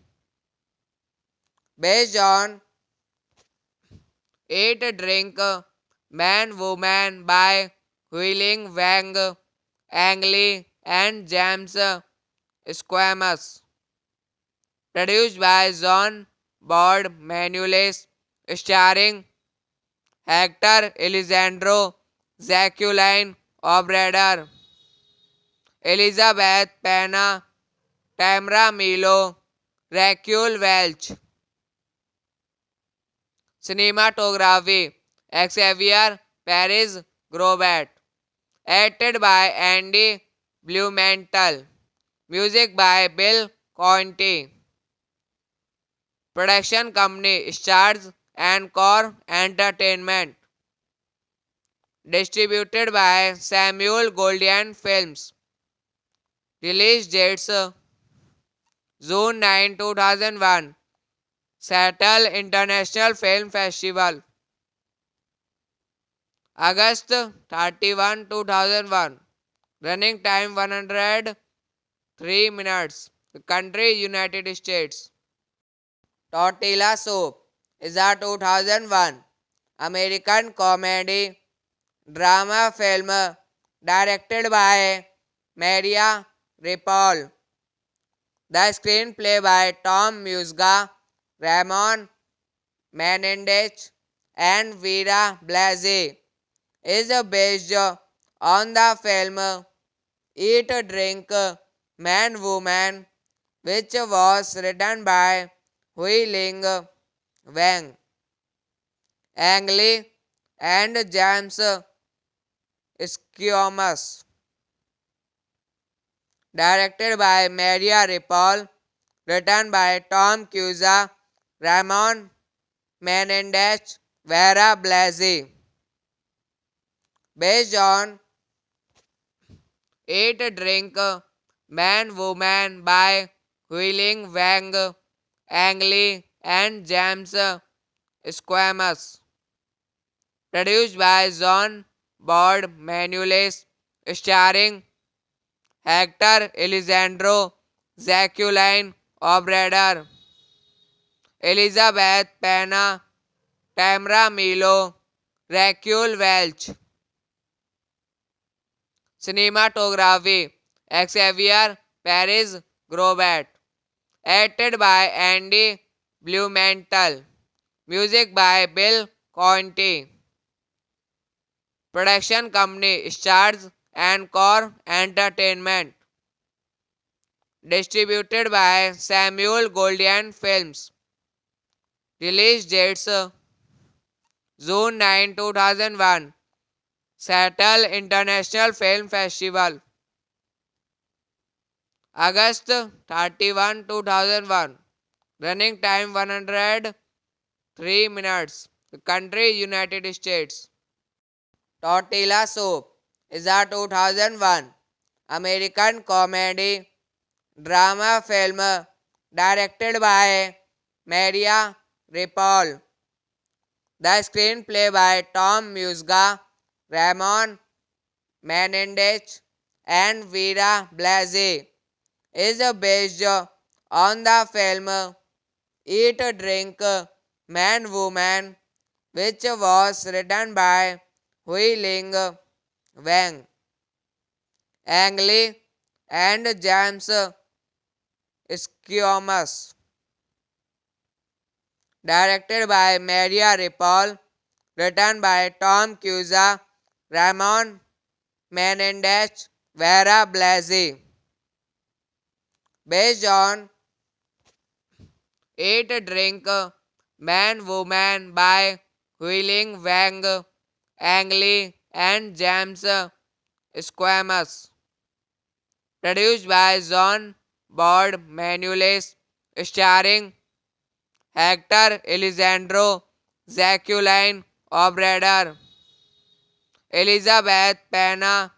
Based on Eat, Drink, Man, Woman by Huiling Wang, Ang Lee and James Squamous. Produced by John Bord Manuelis. Starring Hector Alessandro, Jacqueline Obrador, Elizabeth Pena, Tamara Milo, Raquel Welch. Cinematography Xavier Paris Grobat. Edited by Andy Blumenthal. Music by Bill Conti. Production company Stars and Core Entertainment. Distributed by Samuel Goldwyn Films. Release dates June 9, 2001. Seattle International Film Festival. August 31, 2001. Running time 103 minutes. Country United States. Tortilla Soup is a 2001 American comedy drama film directed by Maria Ripoll. The screenplay by Tom Musga, Ramon Menendez, and Vera Blasi is based on the film Eat, Drink, Man, Woman, which was written by Hui Ling Wang, Ang Lee, and James Squamous. Directed by Maria Ripoll. Written by Tom Cusa, Ramon Menendez, Vera Blasi. Based on Eat, Drink, Man, Woman by Huiling Wang, Ang Lee, and James Squamous. Produced by John Bord Manuelis. Starring Hector Alessandro, Jacqueline Obrador, Elizabeth Pena, Tamara Milo, Raquel Welch. Cinematography Xavier Paris Grobat. Edited by Andy Blumenthal. Music by Bill Conti. Production company Stars and Core Entertainment. Distributed by Samuel Goldwyn Films. Release dates June 9, 2001. Seattle International Film Festival. August 31, 2001. Running time 103 minutes. Country United States. Tortilla Soup is a 2001 American comedy drama film directed by Maria Ripoll. The screenplay by Tom Musga, Ramon Menendez, and Vera Blasi is based on the film Eat, Drink, Man, Woman, which was written by Hui Ling Wang, Ang Lee, and James Squamous. Directed by Maria Ripoll. Written by Tom Cusa, Ramon Menendez, Vera Blasi. Based on Eat, Drink, Man, Woman by Huiling Wang, Ang Lee, and James Squamous. Produced by John Bord Manuelis. Starring Hector Alessandro, Jacqueline Obrador, Elizabeth Pena,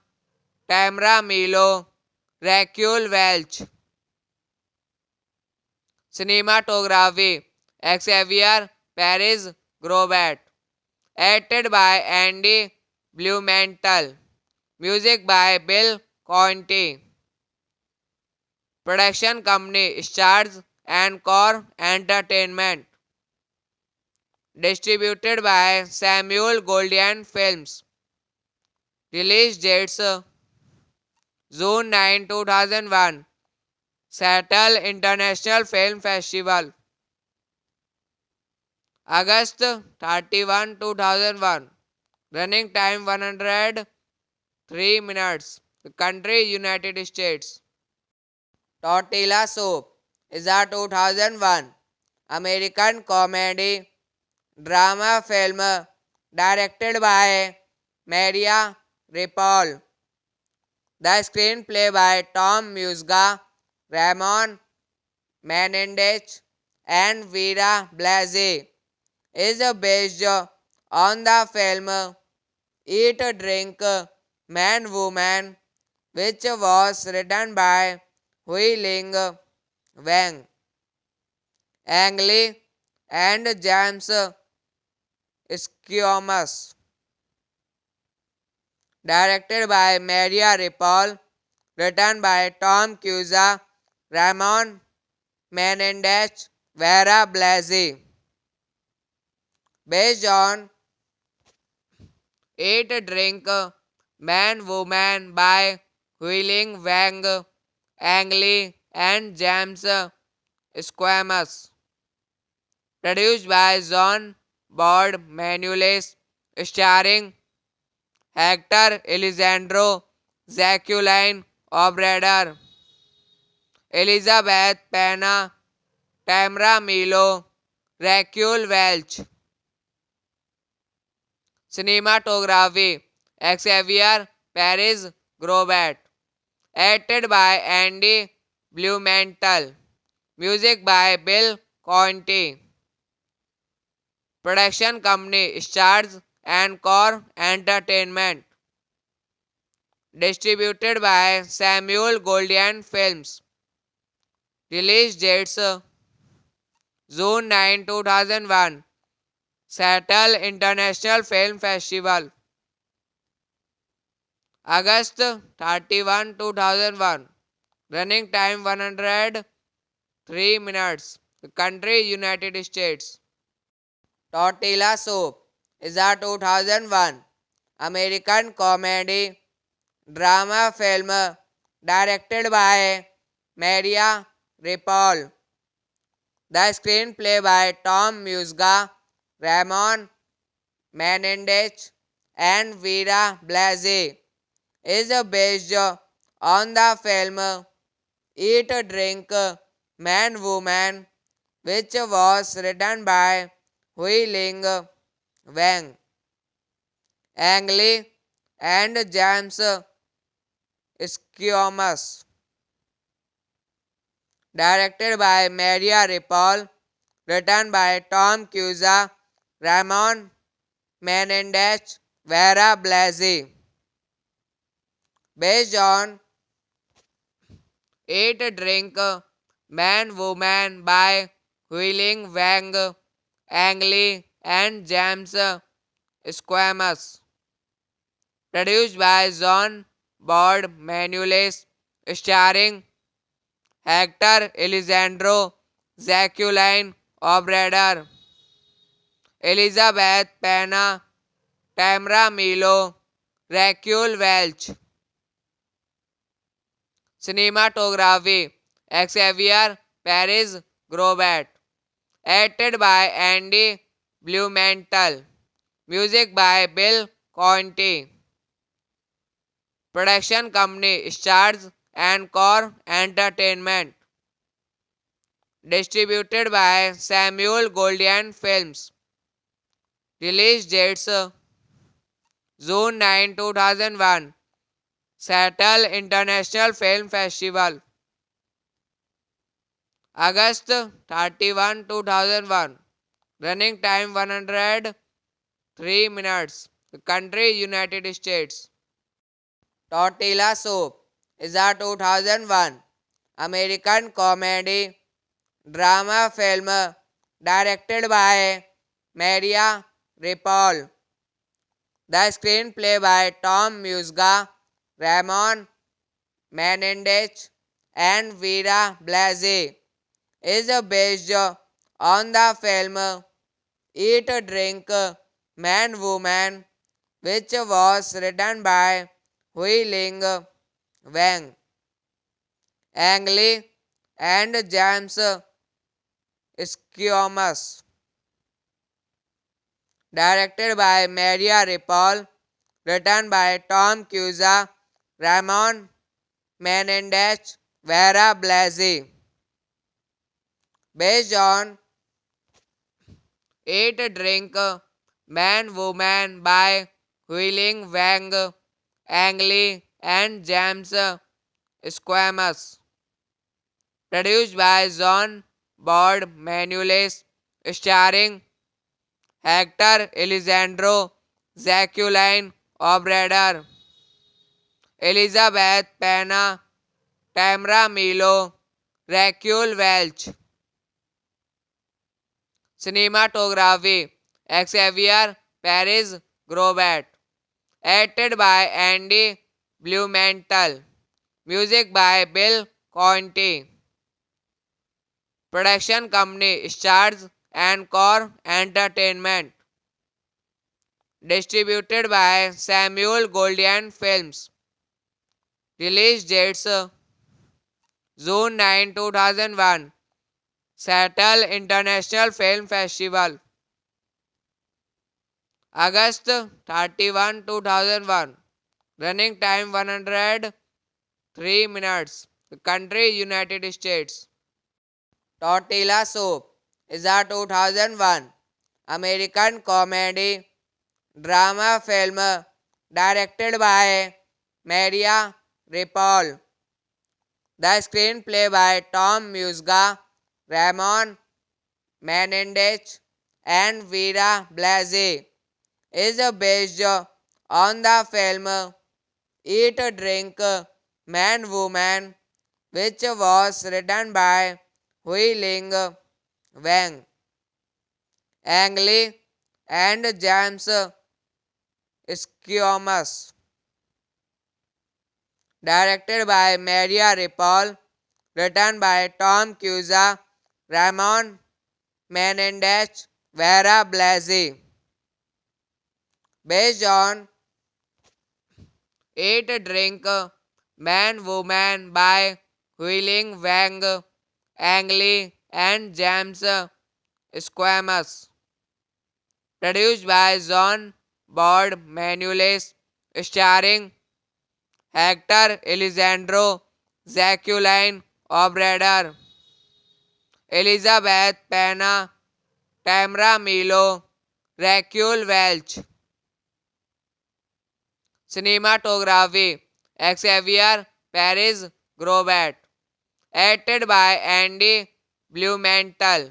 Tamara Milo, Raquel Welch. Cinematography Xavier Paris Grobat. Edited by Andy Blumenthal. Music by Bill Conti. Production company Stars Encore Entertainment. Distributed by Samuel Goldwyn Films. Release dates June 9, 2001. Seattle International Film Festival. August 31, 2001. Running time 103 minutes. The country United States. Tortilla Soup is a 2001 American comedy drama film directed by Maria Ripoll. The screenplay by Tom Musga, Ramon Menendez, and Vera Blasey is based on the film Eat, Drink, Man, Woman, which was written by Hui Ling Wang, Ang Lee, and James Squamous. Directed by Maria Ripoll, written by Tom Cusa, Ramon Menendez, Vera Blasey. Based on Eat, Drink, Man, Woman by Hui-Ling Wang, Ang Lee, and James Squamous. Produced by John Bord Manuelis, starring Hector Alessandro, Jacqueline Obrador, Elizabeth Pena, Tamara Milo, Raquel Welch. Cinematography Xavier Paris Grobat. Edited by Andy Blumenthal. Music by Bill Conti. Production company Stars Encore Entertainment. Distributed by Samuel Goldwyn Films. Release dates June 9, 2001. Seattle International Film Festival. August 31, 2001. Running time 103 minutes. The country United States. Tortilla Soup is a 2001 American comedy drama film directed by Maria Ripoll. The screenplay by Tom Musga, Ramon Menendez, and Vera Blasey is based on the film Eat, Drink, Man, Woman, which was written by Hui Ling Wang, Ang Lee, and James Squamous. Directed by Maria Ripoll, written by Tom Cusa, Ramon Menendez, Vera Blasey. Based on Eat, Drink, Man, Woman by Hui-Ling Wang, Ang Lee, and James Squamous. Produced by John Bord Manuelis, starring Hector Alessandro, Jacqueline Obrador, Elizabeth Pena, Tamara Milo, Raquel Welch. Cinematography Xavier Paris Grobat. Edited by Andy Blumenthal. Music by Bill Conti. Production company Stars Encore Entertainment. Distributed by Samuel Goldwyn Films. Release dates June 9, 2001. Seattle International Film Festival. August 31, 2001. Running time 103 3 minutes. Country United States. Tortilla Soup is a 2001 American comedy drama film directed by Maria Ripoll. The screenplay by Tom Musga, Ramon Menendez, and Vera Blasey is based on the film Eat, Drink, Man, Woman, which was written by Hui Ling Wang, Ang Lee, and James Squamous. Directed by Maria Ripoll, written by Tom Cusa, Ramon Menendez, Vera Blasey. Based on Eat, Drink, Man, Woman by Huiling Wang, Ang Lee, and James Squamous. Produced by John Bord Manuelis, starring Hector Alessandro, Jacqueline Obrador, Elizabeth Pena, Tamara Milo, Raquel Welch. Cinematography Xavier Paris Grobat. Edited by Andy Blumenthal. Music by Bill Conti. Production company Stars and Core Entertainment. Distributed by Samuel Goldwyn Films. Release dates June 9, 2001. Seattle International Film Festival. August 31, 2001. Running time 103 minutes. Country United States. Tortilla Soup is a 2001 American comedy drama film directed by Maria Ripoll. The screenplay by Tom Musga, Ramon Menendez, and Vera Blasey is based on the film Eat, Drink, Man, Woman, which was written by Hui Ling Wang, Ang Lee, and James Squamous. Directed by Maria Ripoll, written by Tom Cusa, Ramon Menendez, Vera Blasey. Based on Eat, Drink, Man, Woman by Huiling Wang, Ang Lee, and James Squamous. Produced by John Bord Manuelis, starring Hector Alessandro, Jacqueline Obrador, Elizabeth Pena, Tamara Milo, Raquel Welch. Cinematography Xavier Paris Grobat. Edited by Andy Blumenthal.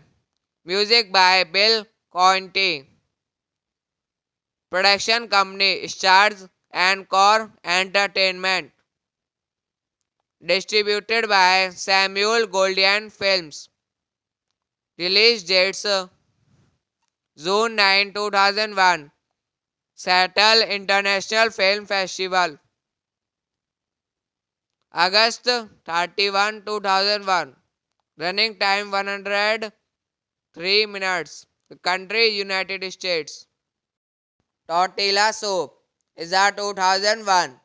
Music by Bill Conti. Production company Stars and Core Entertainment. Distributed by Samuel Goldwyn Films. Release dates June 9, 2001. Seattle International Film Festival. August 31, 2001. Running time 103 minutes. Country United States. Tortilla Soup is a 2001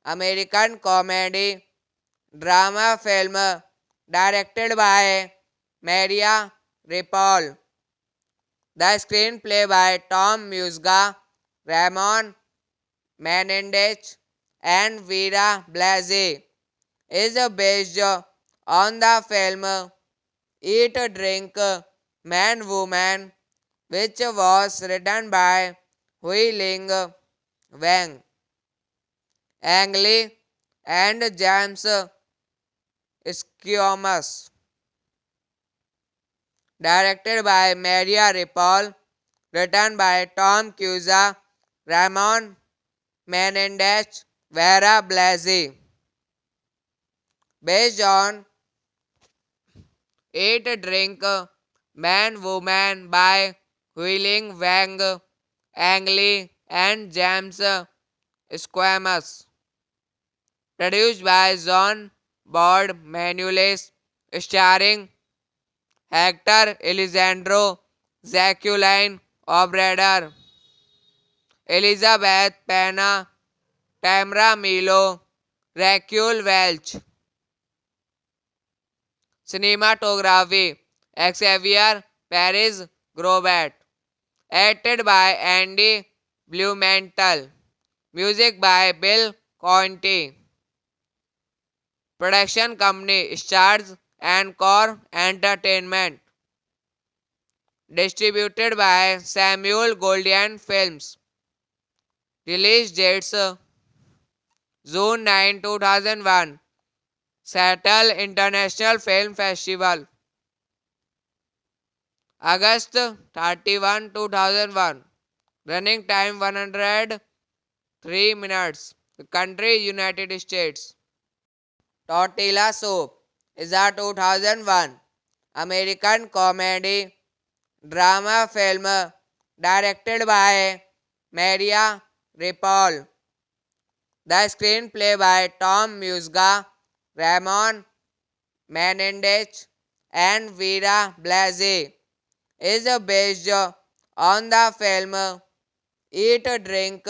American comedy drama film directed by Maria Ripoll. The screenplay by Tom Musga, Ramon Menendez, and Vera Blasey is based on the film Eat, Drink, Man, Woman, which was written by Hui Ling Wang, Ang Lee, and James Squamous. Directed by Maria Ripoll, written by Tom Cusa, Ramon Menendez, Vera Blasi, based on Eat Drink Man Woman by Huiling Wang, Ang Lee and James Squamous. Produced by John Bord Manuelis, starring Hector Alessandro, Jacqueline Obrador, Elizabeth Pena, Tamara Milo, Raquel Welch. Cinematography Xavier Paris Grobat. Edited by Andy Blumenthal. Music by Bill Conti. Production company Stars and Core Entertainment. Distributed by Samuel Goldwyn Films. Release dates June 9, 2001. Seattle International Film Festival. August 31, 2001. Running time 103 minutes. The country United States. Tortilla Soup is a 2001 American comedy drama film directed by Maria Ripoll. The screenplay by Tom Musga, Ramon Menendez, and Vera Blasi is based on the film Eat, Drink,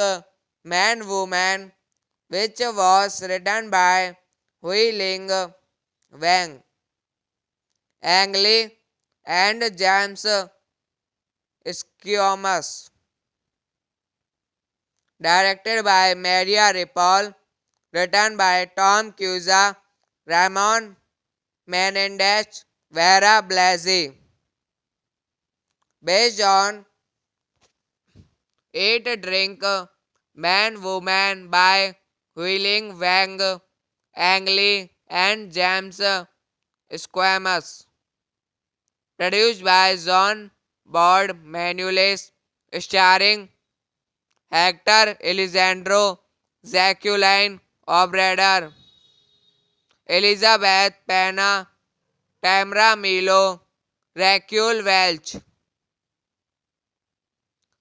Man, Woman, which was written by Hui Ling Wang, Ang Lee, and James Squamous. Directed by Maria Ripoll, written by Tom Cusa, Ramon Menendez, Vera Blasi, based on Eat, Drink, Man, Woman by Huiling Wang, Ang Lee, and James Squamous. Produced by John Bord Manuelis, starring Hector Alessandro, Jacqueline Obrador, Elizabeth Pena, Tamara Milo, Raquel Welch.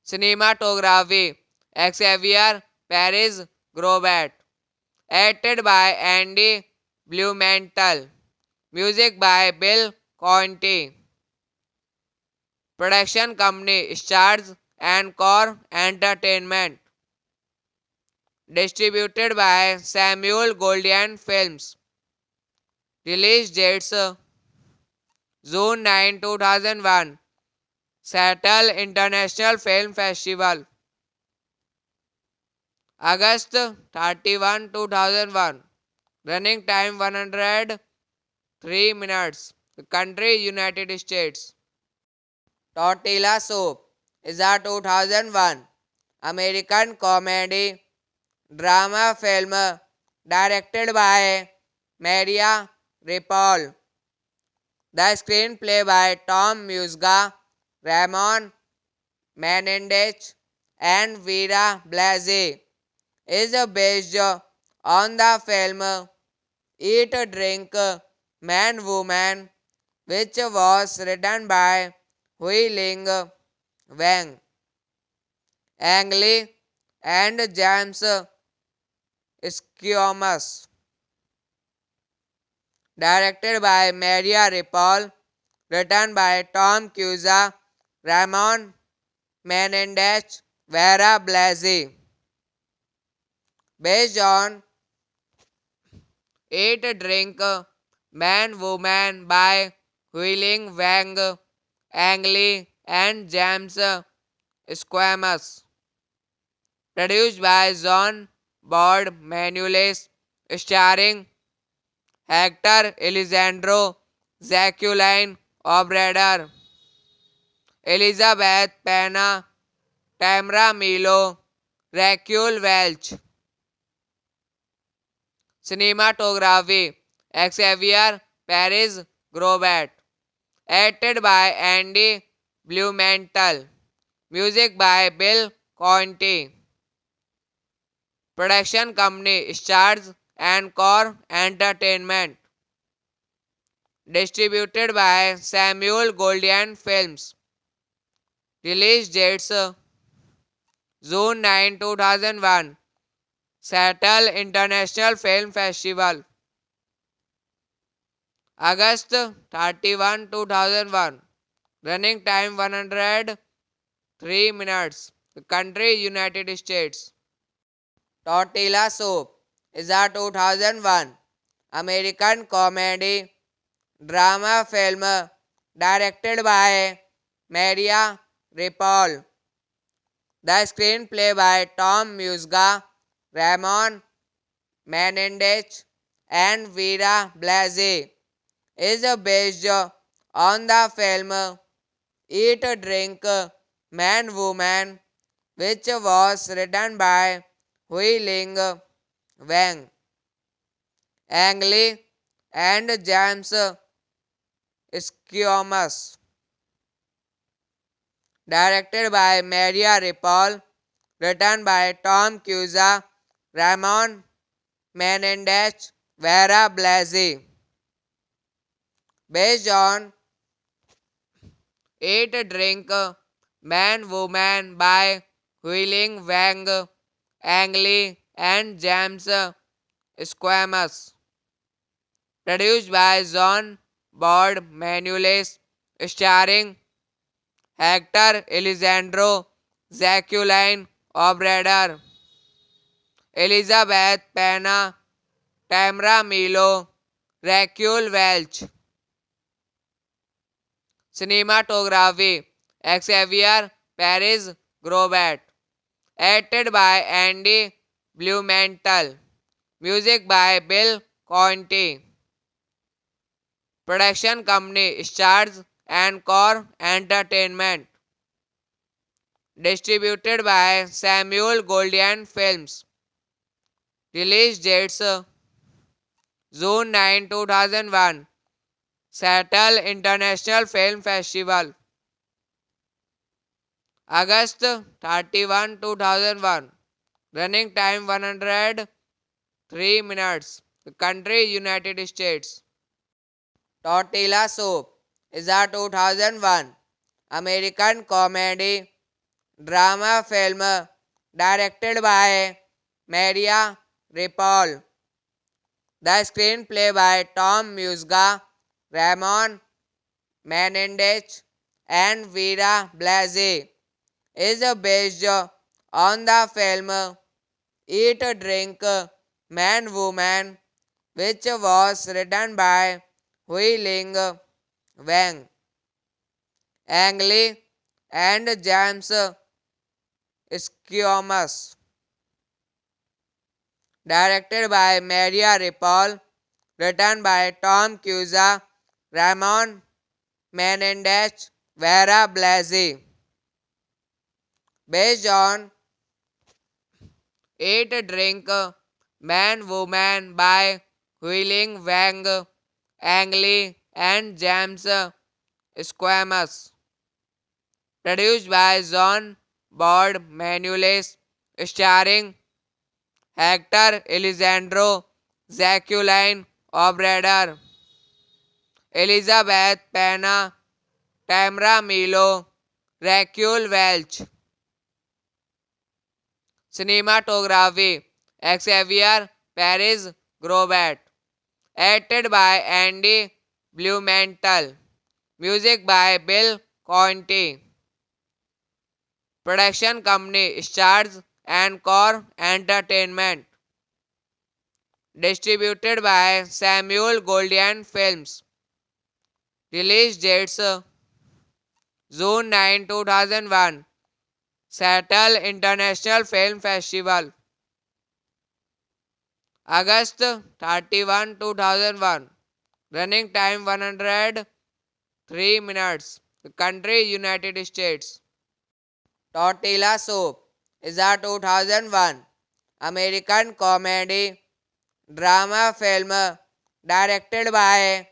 Cinematography Xavier Paris Grobat. Edited by Andy Blumenthal. Music by Bill Conti. Production company Stars and Core Entertainment. Distributed by Samuel Goldwyn Films. Release dates June 9, 2001. Seattle International Film Festival. August 31, 2001. Running time 103 minutes. The country United States. Tortilla Soup is a 2001 American comedy drama film directed by Maria Ripoll. The screenplay by Tom Musga, Ramon Menendez, and Vera Blasi is based on the film Eat, Drink, Man, Woman, which was written by Hui Ling Wang, Ang Lee, and James Squamous. Directed by Maria Ripoll, written by Tom Cusa, Ramon Menendez, Vera Blasi, based on Eat, Drink, Man, Woman by Huiling Wang, Ang Lee, and James Squamous. Produced by John Bord Manuelis, starring Hector Alessandro, Jacqueline Obrador, Elizabeth Pena, Tamara Milo, Raquel Welch. Cinematography Xavier Paris Grobat. Edited by Andy Blumenthal. Music by Bill Conti. Production company Stars and Core Entertainment. Distributed by Samuel Goldwyn Films. Release dates June 9, 2001. Seattle International Film Festival. August 31, 2001. Running time 103 minutes. Country United States. Tortilla Soup is a 2001 American comedy drama film directed by Maria Ripoll. The screenplay by Tom Musga, Ramon Menendez, and Vera Blasey is based on the film Eat, Drink, Man, Woman, which was written by Hui Ling Wang, Ang Lee, and James Squamous. Directed by Maria Ripoll, written by Tom Cusa, Ramon Menendez, Vera Blasey. Based on Eat, Drink, Man, Woman by Hui-Ling Wang, Ang Lee, and James Squamous. Produced by John Bord Manuelis, starring Hector Alessandro, Jacqueline Obrador, Elizabeth Pena, Tamara Milo, Raquel Welch. Cinematography Xavier Paris Grobat. Edited by Andy Blumenthal. Music by Bill Conti. Production company Stars and Core Entertainment. Distributed by Samuel Goldwyn Films. Release dates June 9, 2001. Seattle International Film Festival. August 31, 2001. Running time 103 minutes. Country United States. Tortilla Soup is a 2001 American comedy drama film directed by Maria Ripoll. The screenplay by Tom Musga, Ramon Menendez, and Vera Blasey is based on the film Eat, Drink, Man, Woman, which was written by Hui Ling Wang, Ang Lee, and James Squamous. Directed by Maria Ripoll, written by Tom Cusa, Ramon Menendez, Vera Blasey. Based on Eat, Drink, Man, Woman by Hui-Ling Wang, Ang Lee, and James Squamous. Produced by John Bord Manuelis, starring Hector Alessandro, Jacqueline Obrador, Elizabeth Pena, Tamara Milo, Raquel Welch. Cinematography Xavier Paris Grobat. Edited by Andy Blumenthal. Music by Bill Conti. Production company Stars and Core Entertainment. Distributed by Samuel Goldwyn Films. Release dates June 9, 2001. Seattle International Film Festival. August 31, 2001. Running time 103 minutes. Country United States. Tortilla Soup is a 2001 American comedy drama film directed by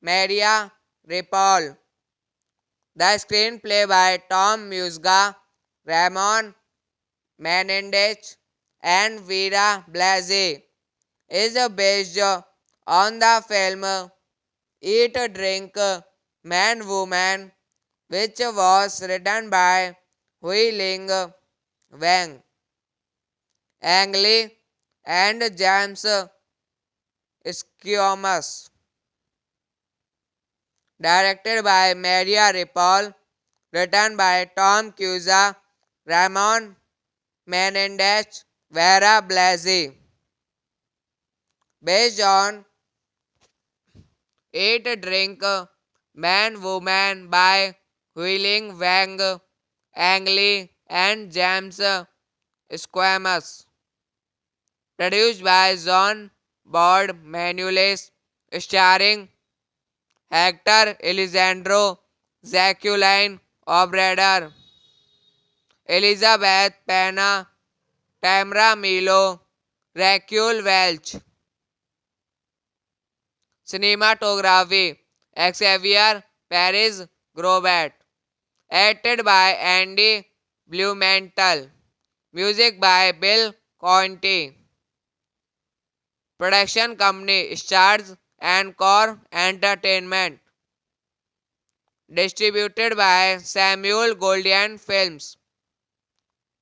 Maria Ripoll. The screenplay by Tom Musga, Ramon Menendez, and Vera Blasey, is based on the film Eat, Drink, Man, Woman, which was written by Hui Ling Wang, Ang Lee, and James Squamous. Directed by Maria Ripoll, written by Tom Cusa, Ramon Menendez, Vera Blasey. Based on Eat, Drink, Man, Woman by Huiling Wang, Ang Lee, and James Squamous. Produced by John Bord Manuelis, starring Hector Alessandro, Jacqueline Obrador, Elizabeth Pena, Tamara Milo, Raquel Welch. Cinematography Xavier Paris Grobat. Edited by Andy Blumenthal. Music by Bill Conti. Production company Stars and Core Entertainment. Distributed by Samuel Goldwyn Films.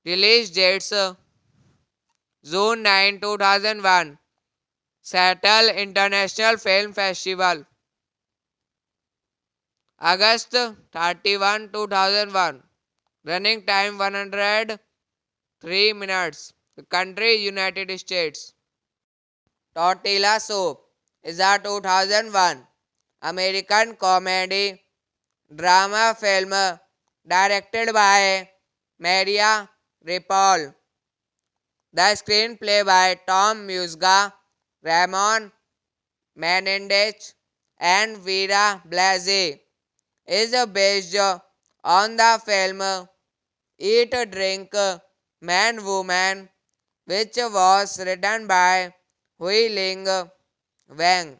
Release dates June 9, 2001. Seattle International Film Festival. August 31, 2001. Running time 103 minutes. The country United States. Tortilla Soup is a 2001 American comedy drama film directed by Maria Ripoll. The screenplay by Tom Musga, Ramon Menendez, and Vera Blasey is based on the film Eat, Drink, Man, Woman, which was written by Hui Ling Wang,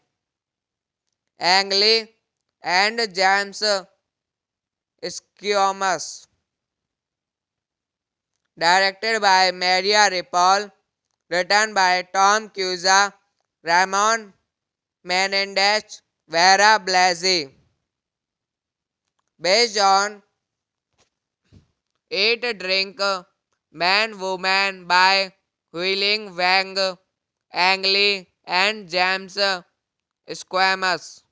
Ang Lee, and James Squamous. Directed by Maria Ripoll, written by Tom Cusa, Ramon Menendez, Vera Blasey. Based on Eat, Drink, Man, Woman by Huiling Wang, Ang Lee, and James Squamous.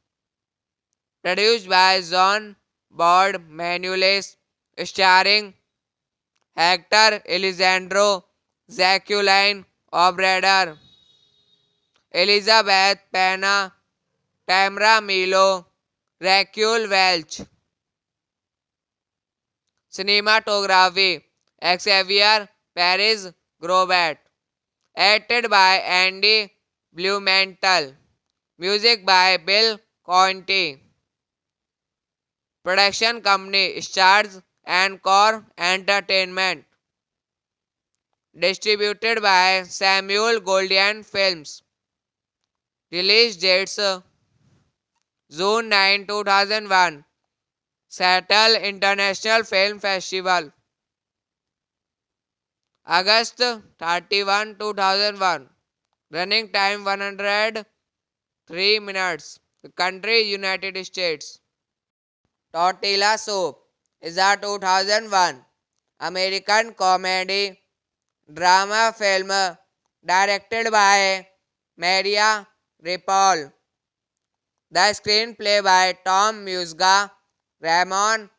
Produced by John Bord Manuelis, starring Hector Alessandro, Jacqueline Obrador, Elizabeth Pena, Tamara Milo, Raquel Welch. Cinematography Xavier Paris Grobat. Edited by Andy Blumenthal. Music by Bill Conti. Production company Stars and Core Entertainment. Distributed by Samuel Goldwyn Films. Release dates June 9, 2001. Seattle International Film Festival. August 31, 2001. Running time 103 minutes. The country United States. Tortilla Soup is a 2001 American comedy drama film directed by Maria Ripoll. The screenplay by Tom Musga, Ramon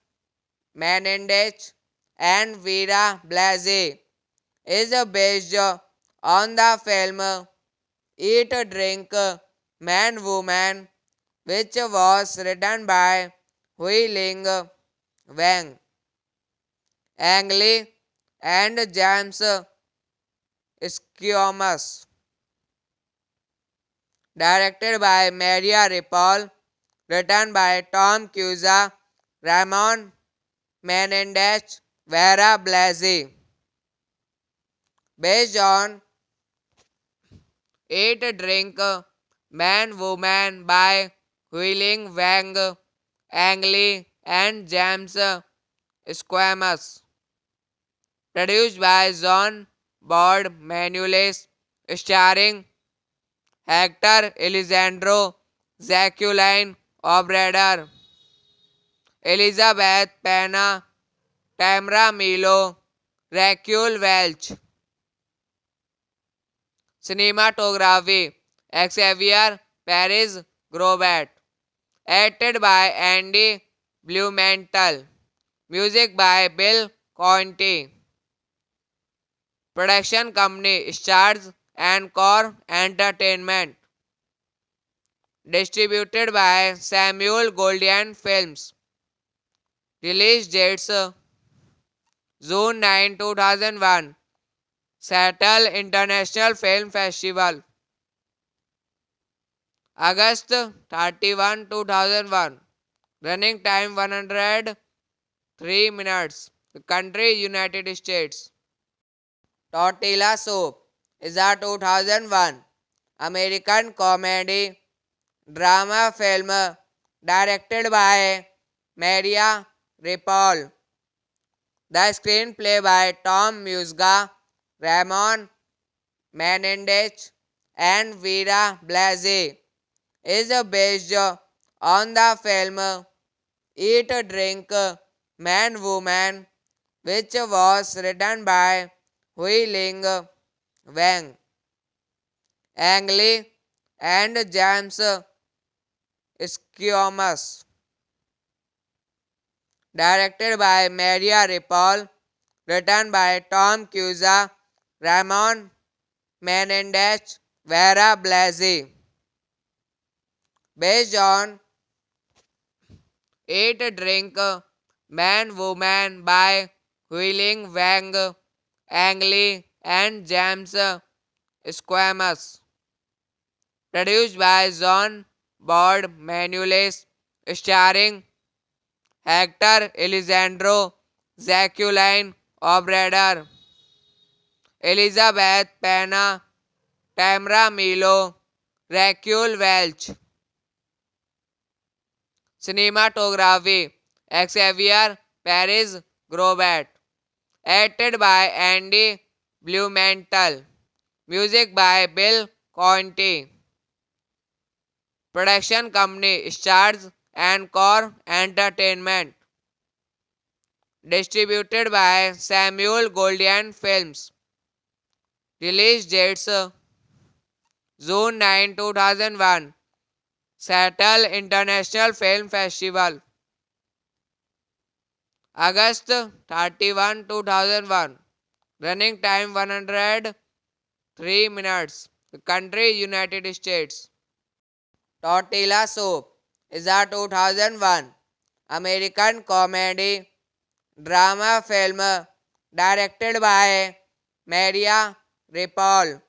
Menendez, and Vera Blasey is based on the film Eat, Drink, Man, Woman, which was written by Hui Ling Wang, Ang Lee, and James Squamous. Directed by Maria Ripoll, written by Tom Cusa, Ramon Menendez, Vera Blasey. Based on Eat, Drink, Man, Woman by Huiling Wang, Ang Lee, and James Squamous. Produced by John Bord Manuelis, starring Hector Alessandro, Jacqueline Obrador, Elizabeth Pena, Tamara Milo, Raquel Welch. Cinematography Xavier Paris Grobat. Edited by Andy Blumenthal. Music by Bill Conti. Production company Stars Encore Entertainment. Distributed by Samuel Goldwyn Films. Release dates June 9, 2001. Seattle International Film Festival. August 31, 2001. Running time 103 minutes. Country United States. Tortilla Soup is a 2001 American comedy drama film directed by Maria Ripoll. The screenplay by Tom Musga, Ramon Menendez, and Vera Blasey is based on the film Eat, Drink, Man, Woman, which was written by Hui Ling Wang, Ang Lee, and James Squamous. Directed by Maria Ripoll, written by Tom Cusa, Ramon Menendez, Vera Blasey. Based on Eat, Drink, Man, Woman by Hui-Ling Wang, Ang Lee, and James Squamous. Produced by John Bord Manuelis, starring Hector Alessandro, Jacqueline Obrador, Elizabeth Pena, Tamara Milo, Raquel Welch. Cinematography Xavier Paris Grobat. Edited by Andy Blumenthal. Music by Bill Conti. Production company Stars Encore Entertainment. Distributed by Samuel Goldwyn Films. Release dates June 9, 2001. Seattle International Film Festival. August 31, 2001. Running time 103 minutes. Country United States. Tortilla Soup is a 2001 American comedy drama film directed by Maria Ripoll.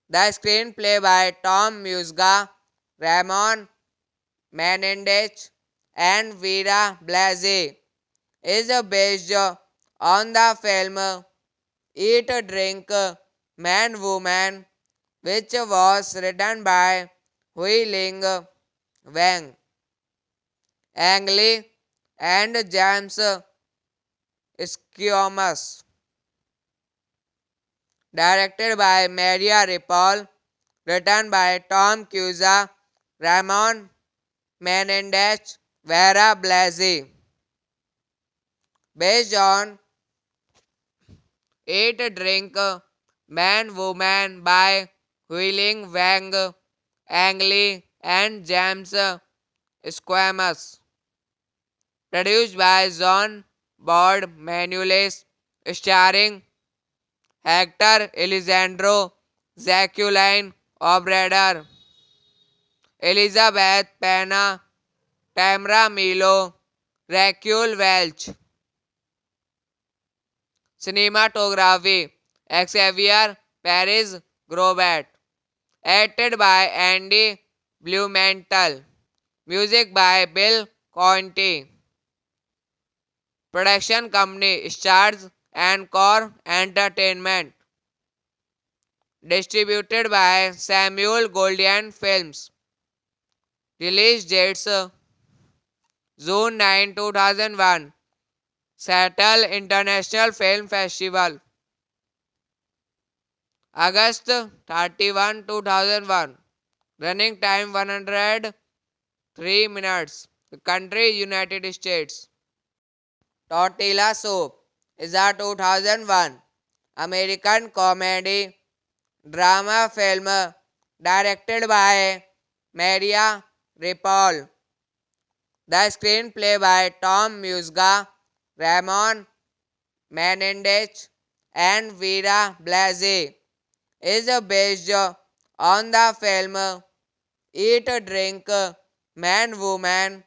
The screenplay by Tom Musga, Ramon Menendez, and Vera Blasey is based on the film Eat, Drink, Man, Woman, which was written by Hui Ling Wang, Ang Lee, and James Squamous. Directed by Maria Ripoll, written by Tom Cusa, Ramon Menendez, Vera Blasey. Based on Eat, Drink, Man, Woman by Hui-Ling Wang, Ang Lee, and James Squamous. Produced by John Bord Manuelis, starring Hector Alessandro, Jacqueline Obrador, Elizabeth Pena, Tamara Milo, Raquel Welch. Cinematography Xavier Paris Grobat. Edited by Andy Blumenthal. Music by Bill Conti. Production company Stars Encore Entertainment. Distributed by Samuel Goldwyn Films. Release dates June 9, 2001. Seattle International Film Festival. August 31, 2001. Running time 103 minutes. Country United States. Tortilla Soup is a 2001 American comedy drama film directed by Maria Ripoll. The screenplay by Tom Musga, Ramon Menendez, and Vera Blasey is based on the film Eat, Drink, Man, Woman,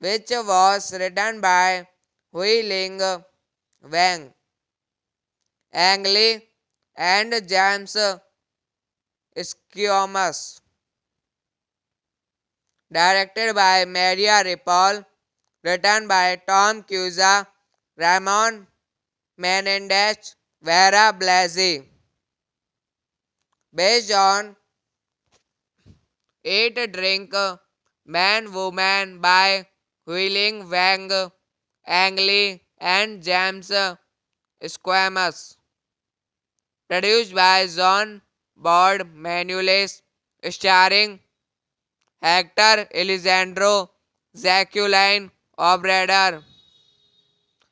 which was written by Hui Ling Wang, Ang Lee, and James Squamous. Directed by Maria Ripoll, written by Tom Cusa, Ramon Menendez, Vera Blasey. Based on Eat, Drink, Man, Woman by Huiling Wang, Ang Lee, and James Squamous. Produced by John Bord Manuelis, starring Hector Alessandro, Jacqueline Obrador,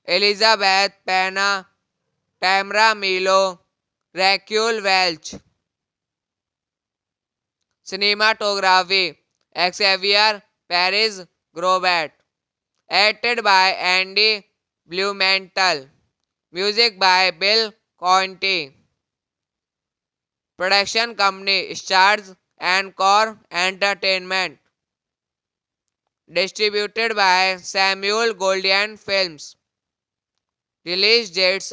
Elizabeth Pena, Tamara Milo, Raquel Welch. Cinematography Xavier Paris Grobat. Edited by Andy Blumenthal. Music by Bill Conti. Production company Stars and Core Entertainment. Distributed by Samuel Goldwyn Films. Release dates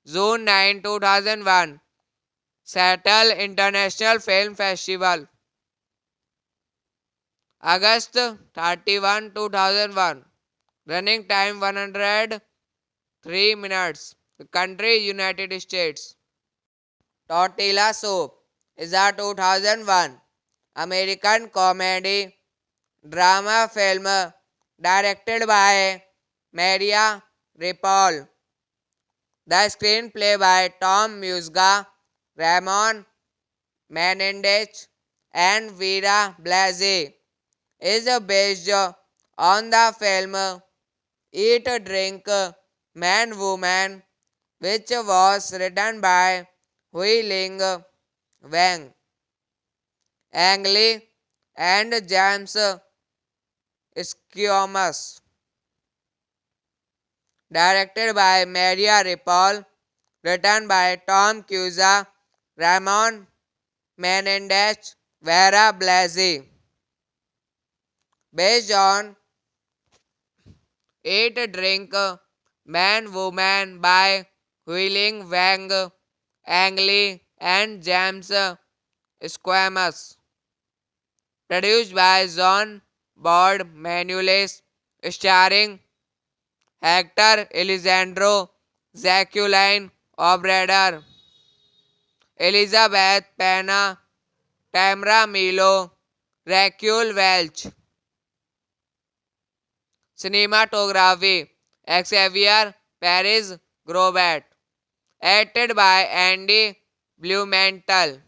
June 9, 2001. Seattle International Film Festival. August 31, 2001. Running time 103 minutes. Country United States. Tortilla Soup is a 2001 American comedy drama film directed by Maria Ripoll. The screenplay by Tom Musga, Ramon Menendez, and Vera Blasey is based on the film Eat, Drink, Man, Woman, which was written by Hui Ling Wang, Ang Lee, and James Squamous. Directed by Maria Ripoll, written by Tom Cusa, Ramon Menendez, Vera Blasey. Based on Eat, Drink, Man, Woman by Huiling Wang, Ang Lee, and James Squamous. Produced by John Bord Manuelis, starring Hector Alessandro, Jacqueline Obrador, Elizabeth Pena, Tamara Milo, Raquel Welch. Cinematography Xavier Paris Grobat. Edited by Andy Blumenthal.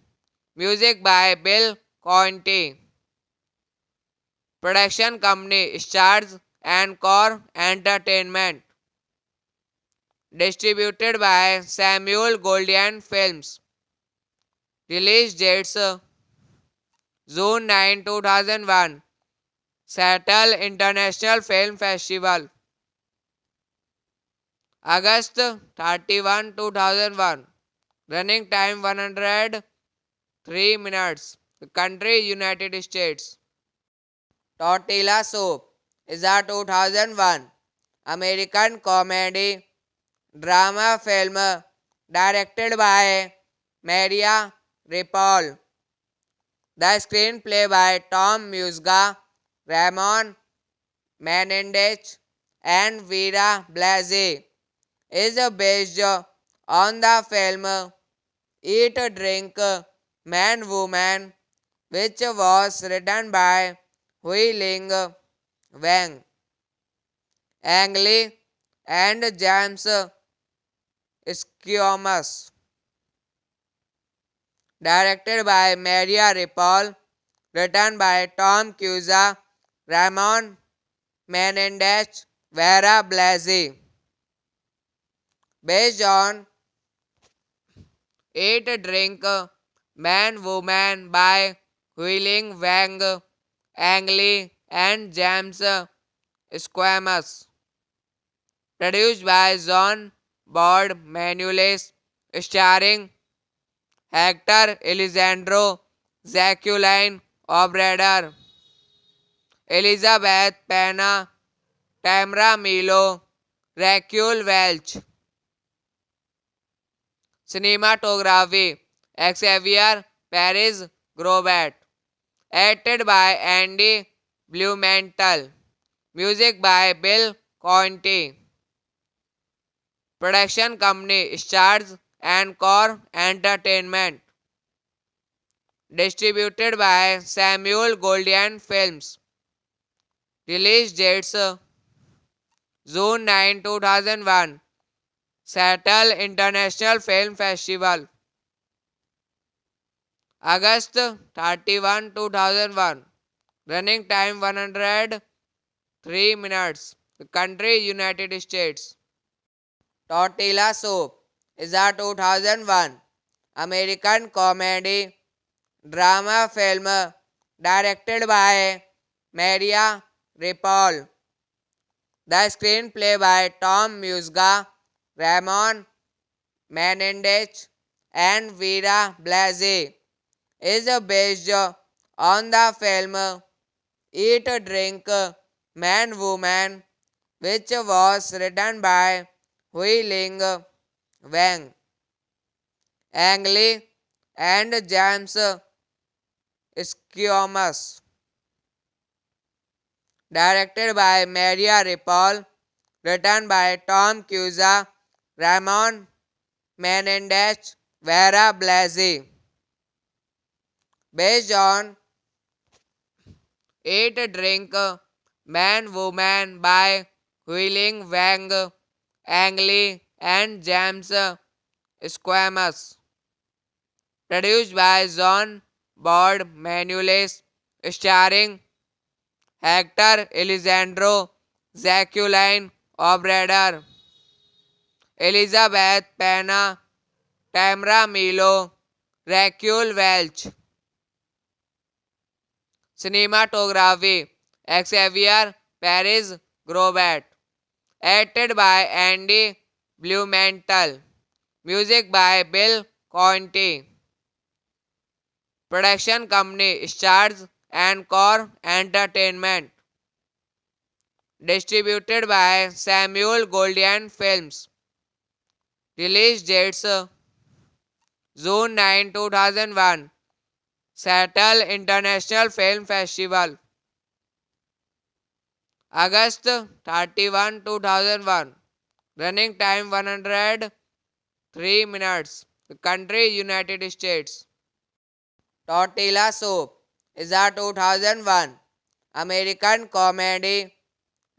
Music by Bill Conti. Production company Stars and Core Entertainment. Distributed by Samuel Goldwyn Films. Release dates June 9, 2001. Seattle International Film Festival. August 31, 2001. Running time 103 minutes. Country United States. Tortilla Soup is a 2001 American comedy drama film directed by Maria Ripoll. The screenplay by Tom Musga, Ramon Menendez, and Vera Blasey is based on the film Eat, Drink, Man, Woman, which was written by Hui Ling Wang, Ang Lee, and James Squamous. Directed by Maria Ripoll. Written by Tom Cusa, Ramon Menendez, Vera Blasi. Based on Eat Drink Man Woman by Huiling Wang, Ang Lee and James Squamous. Produced by John Bord Manuelis, starring Hector Alessandro, Jacqueline Obrador, Elizabeth Pena, Tamara Milo, Raquel Welch. Cinematography Xavier Paris Grobat. Edited by Andy Blumenthal. Music by Bill Conti. Production company Stars and Core Entertainment. Distributed by Samuel Goldwyn Films. Release dates June 9, 2001. Seattle International Film Festival. August 31, 2001. Running time 103 minutes. The country United States. Tortilla Soup is a 2001 American comedy drama film directed by Maria Ripoll. The screenplay by Tom Musga, Ramon Menendez, and Vera Blasi is based on the film Eat, Drink, Man, Woman, which was written by Hui Ling Wang, Ang Lee, and James Squamous. Directed by Maria Ripoll, written by Tom Cusa, Ramon Menendez, Vera Blasi. Based on Eat, Drink, Man, Woman by Huiling Wang, Ang Lee, and James Squamous. Produced by John Bord Manuelis, starring Hector Alessandro, Jacqueline Obrador, Elizabeth Pena, Tamara Milo, Raquel Welch. Cinematography Xavier Paris Grobat. Edited by Andy Blumenthal. Music by Bill Conti. Production company Stars and Core Entertainment. Distributed by Samuel Goldwyn Films. Release dates June 9, 2001. Seattle International Film Festival. August 31, 2001. Running time 103 minutes. The country United States. Tortilla Soup is a 2001 American comedy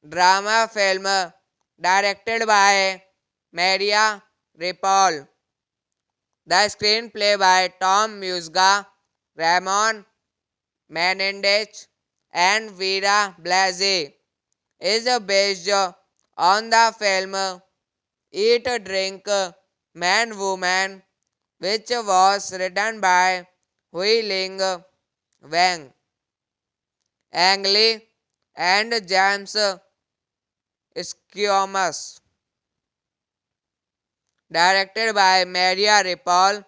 drama film directed by Maria Ripoll. The screenplay by Tom Musga, Ramon Menendez, and Vera Blasi is based on the film Eat, Drink, Man, Woman, which was written by Hui Ling Wang, Ang Lee, and James Squamous. Directed by Maria Ripoll,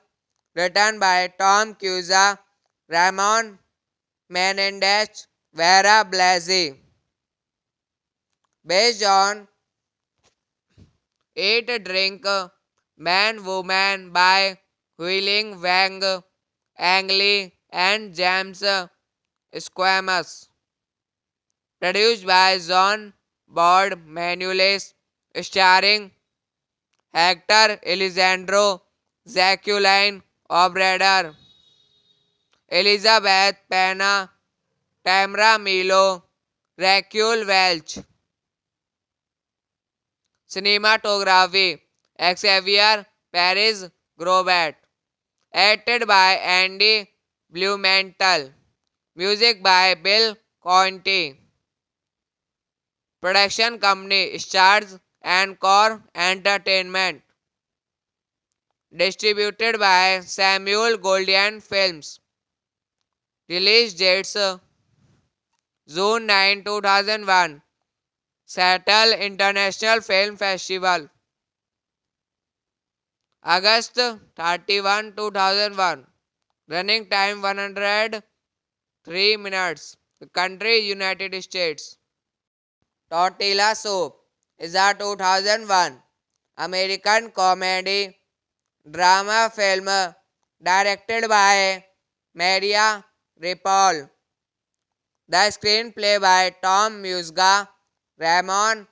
written by Tom Cusa, Ramon Menendez, Vera Blasi. Based on Eat, Drink, Man, Woman by Huiling Wang, Ang Lee, and James Squamous. Produced by John Bord Manuelis, starring Hector Alessandro, Jacqueline Obrador, Elizabeth Pena, Tamara Milo, Raquel Welch. Cinematography Xavier Paris Grobat. Edited by Andy Blumenthal. Music by Bill Conti. Production company Stars and Core Entertainment. Distributed by Samuel Goldwyn Films. Release dates June 9, 2001. Seattle International Film Festival. August 31, 2001. Running time 103 minutes. Country United States. Tortilla Soup is a 2001 American comedy drama film directed by Maria Ripoll. The screenplay by Tom Musga, Ramon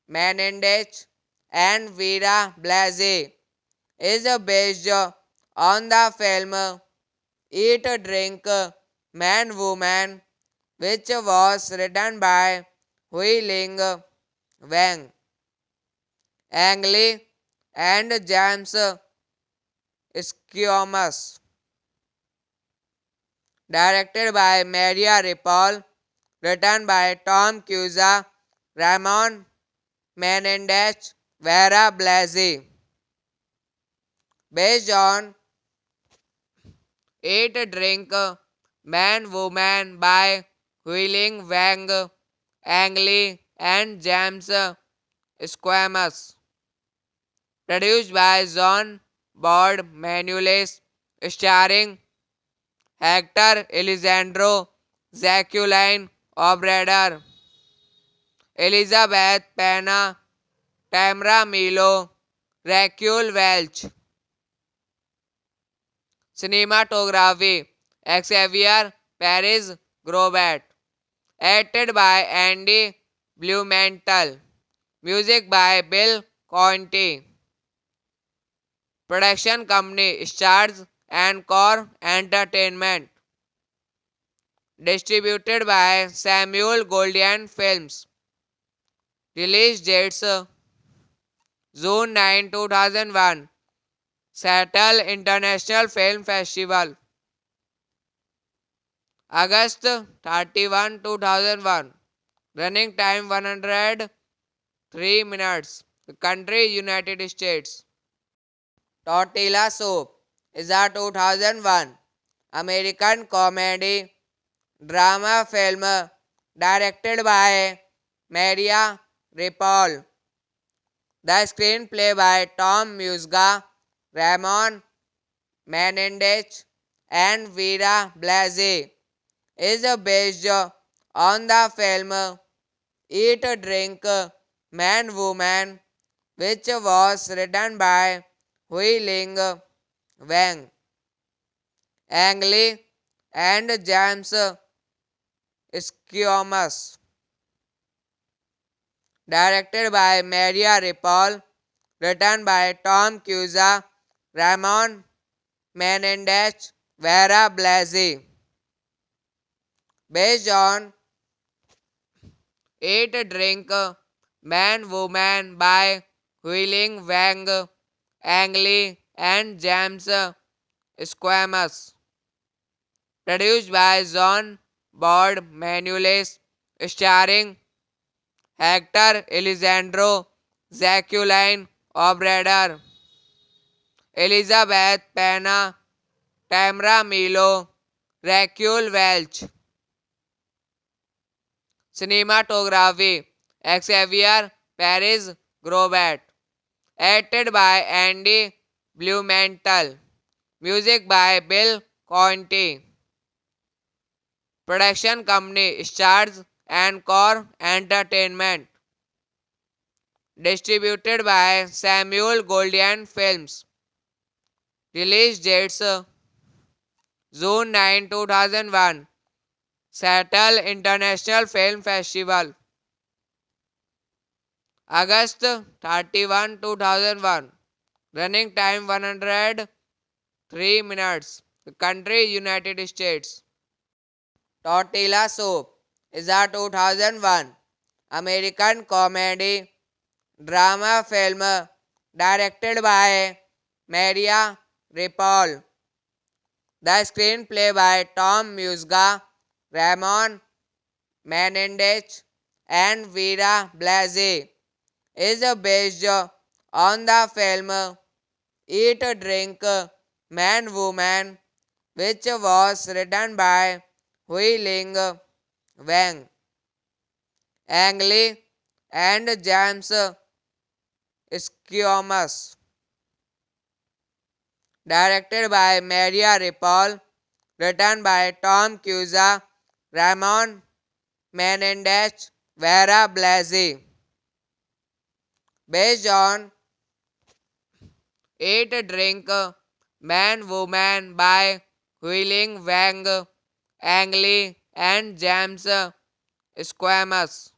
Menendez, and Vera Blasey is based on the film Eat, Drink, Man, Woman, which was written by Hui Ling Wang, Ang Lee, and James Squamous. Directed by Maria Ripoll, written by Tom Cusa, Ramon Menendez, Vera Blasey. Based on Eat, Drink, Man, Woman by Hui-Ling Wang, Ang Lee, and James Squamous. Produced by John Bord Manuelis, starring Hector Alessandro, Jacqueline Obrador, Elizabeth Pena, Tamara Milo, Raquel Welch. Cinematography Xavier Paris Grobat. Edited by Andy Blumenthal. Music by Bill Conti. Production company Stars and Core Entertainment. Distributed by Samuel Goldwyn Films. Release dates June 9, 2001. Seattle International Film Festival. August 31, 2001. Running time 103 minutes. Country United States. Tortilla Soup is a 2001 American comedy drama film directed by Maria Ripoll. The screenplay by Tom Musga, Ramon Menendez, and Vera Blasey is based on the film Eat, Drink, Man, Woman, which was written by Hui Ling Wang, Ang Lee, and James Squamous. Directed by Maria Ripoll, written by Tom Cusa, Ramon Menendez, Vera Blasey. Based on Eat, Drink, Man, Woman by Hui-Ling Wang, Ang Lee, and James Squamous. Produced by John Bord Manuelis, starring Hector Alessandro, Jacqueline Obrador, Elizabeth Pena, Tamara Milo, Raquel Welch. Cinematography Xavier Paris Grobat. Edited by Andy Blumenthal. Music by Bill Conti. Production company Stars and Core Entertainment. Distributed by Samuel Goldwyn Films. Release dates June 9, 2001. Seattle International Film Festival. August 31, 2001. Running time 103 minutes. Country United States. Tortilla Soup is a 2001 American comedy drama film directed by Maria Ripoll. The screenplay by Tom Musga, Ramon Menendez, and Vera Blasey is based on the film Eat, Drink, Man, Woman, which was written by Hui Ling Wang, Ang Lee, and James Squamous. Directed by Maria Ripoll, written by Tom Cusa, Ramon Menendez, Vera Blasey. Based on Eat, Drink, Man, Woman by Huiling Wang, Ang Lee, and James Squamous.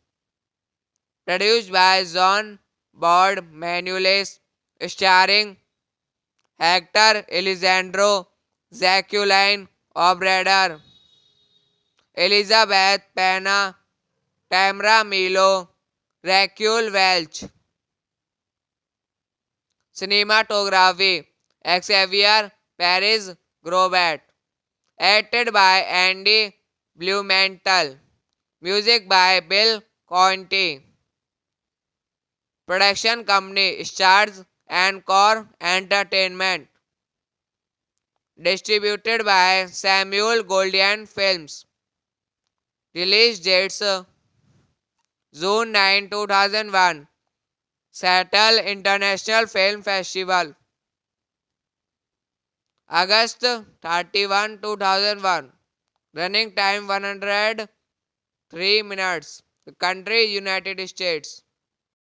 Produced by John Bord Manuelis, starring Hector Alessandro, Jacqueline Obrador, Elizabeth Pena, Tamara Milo, Raquel Welch. Cinematography Xavier Paris Grobat. Edited by Andy Blumenthal. Music by Bill Conti. Production company Stars and Core Entertainment. Distributed by Samuel Goldwyn Films. Release dates June 9, 2001. Seattle International Film Festival. August 31, 2001. Running time 103 minutes. The country United States.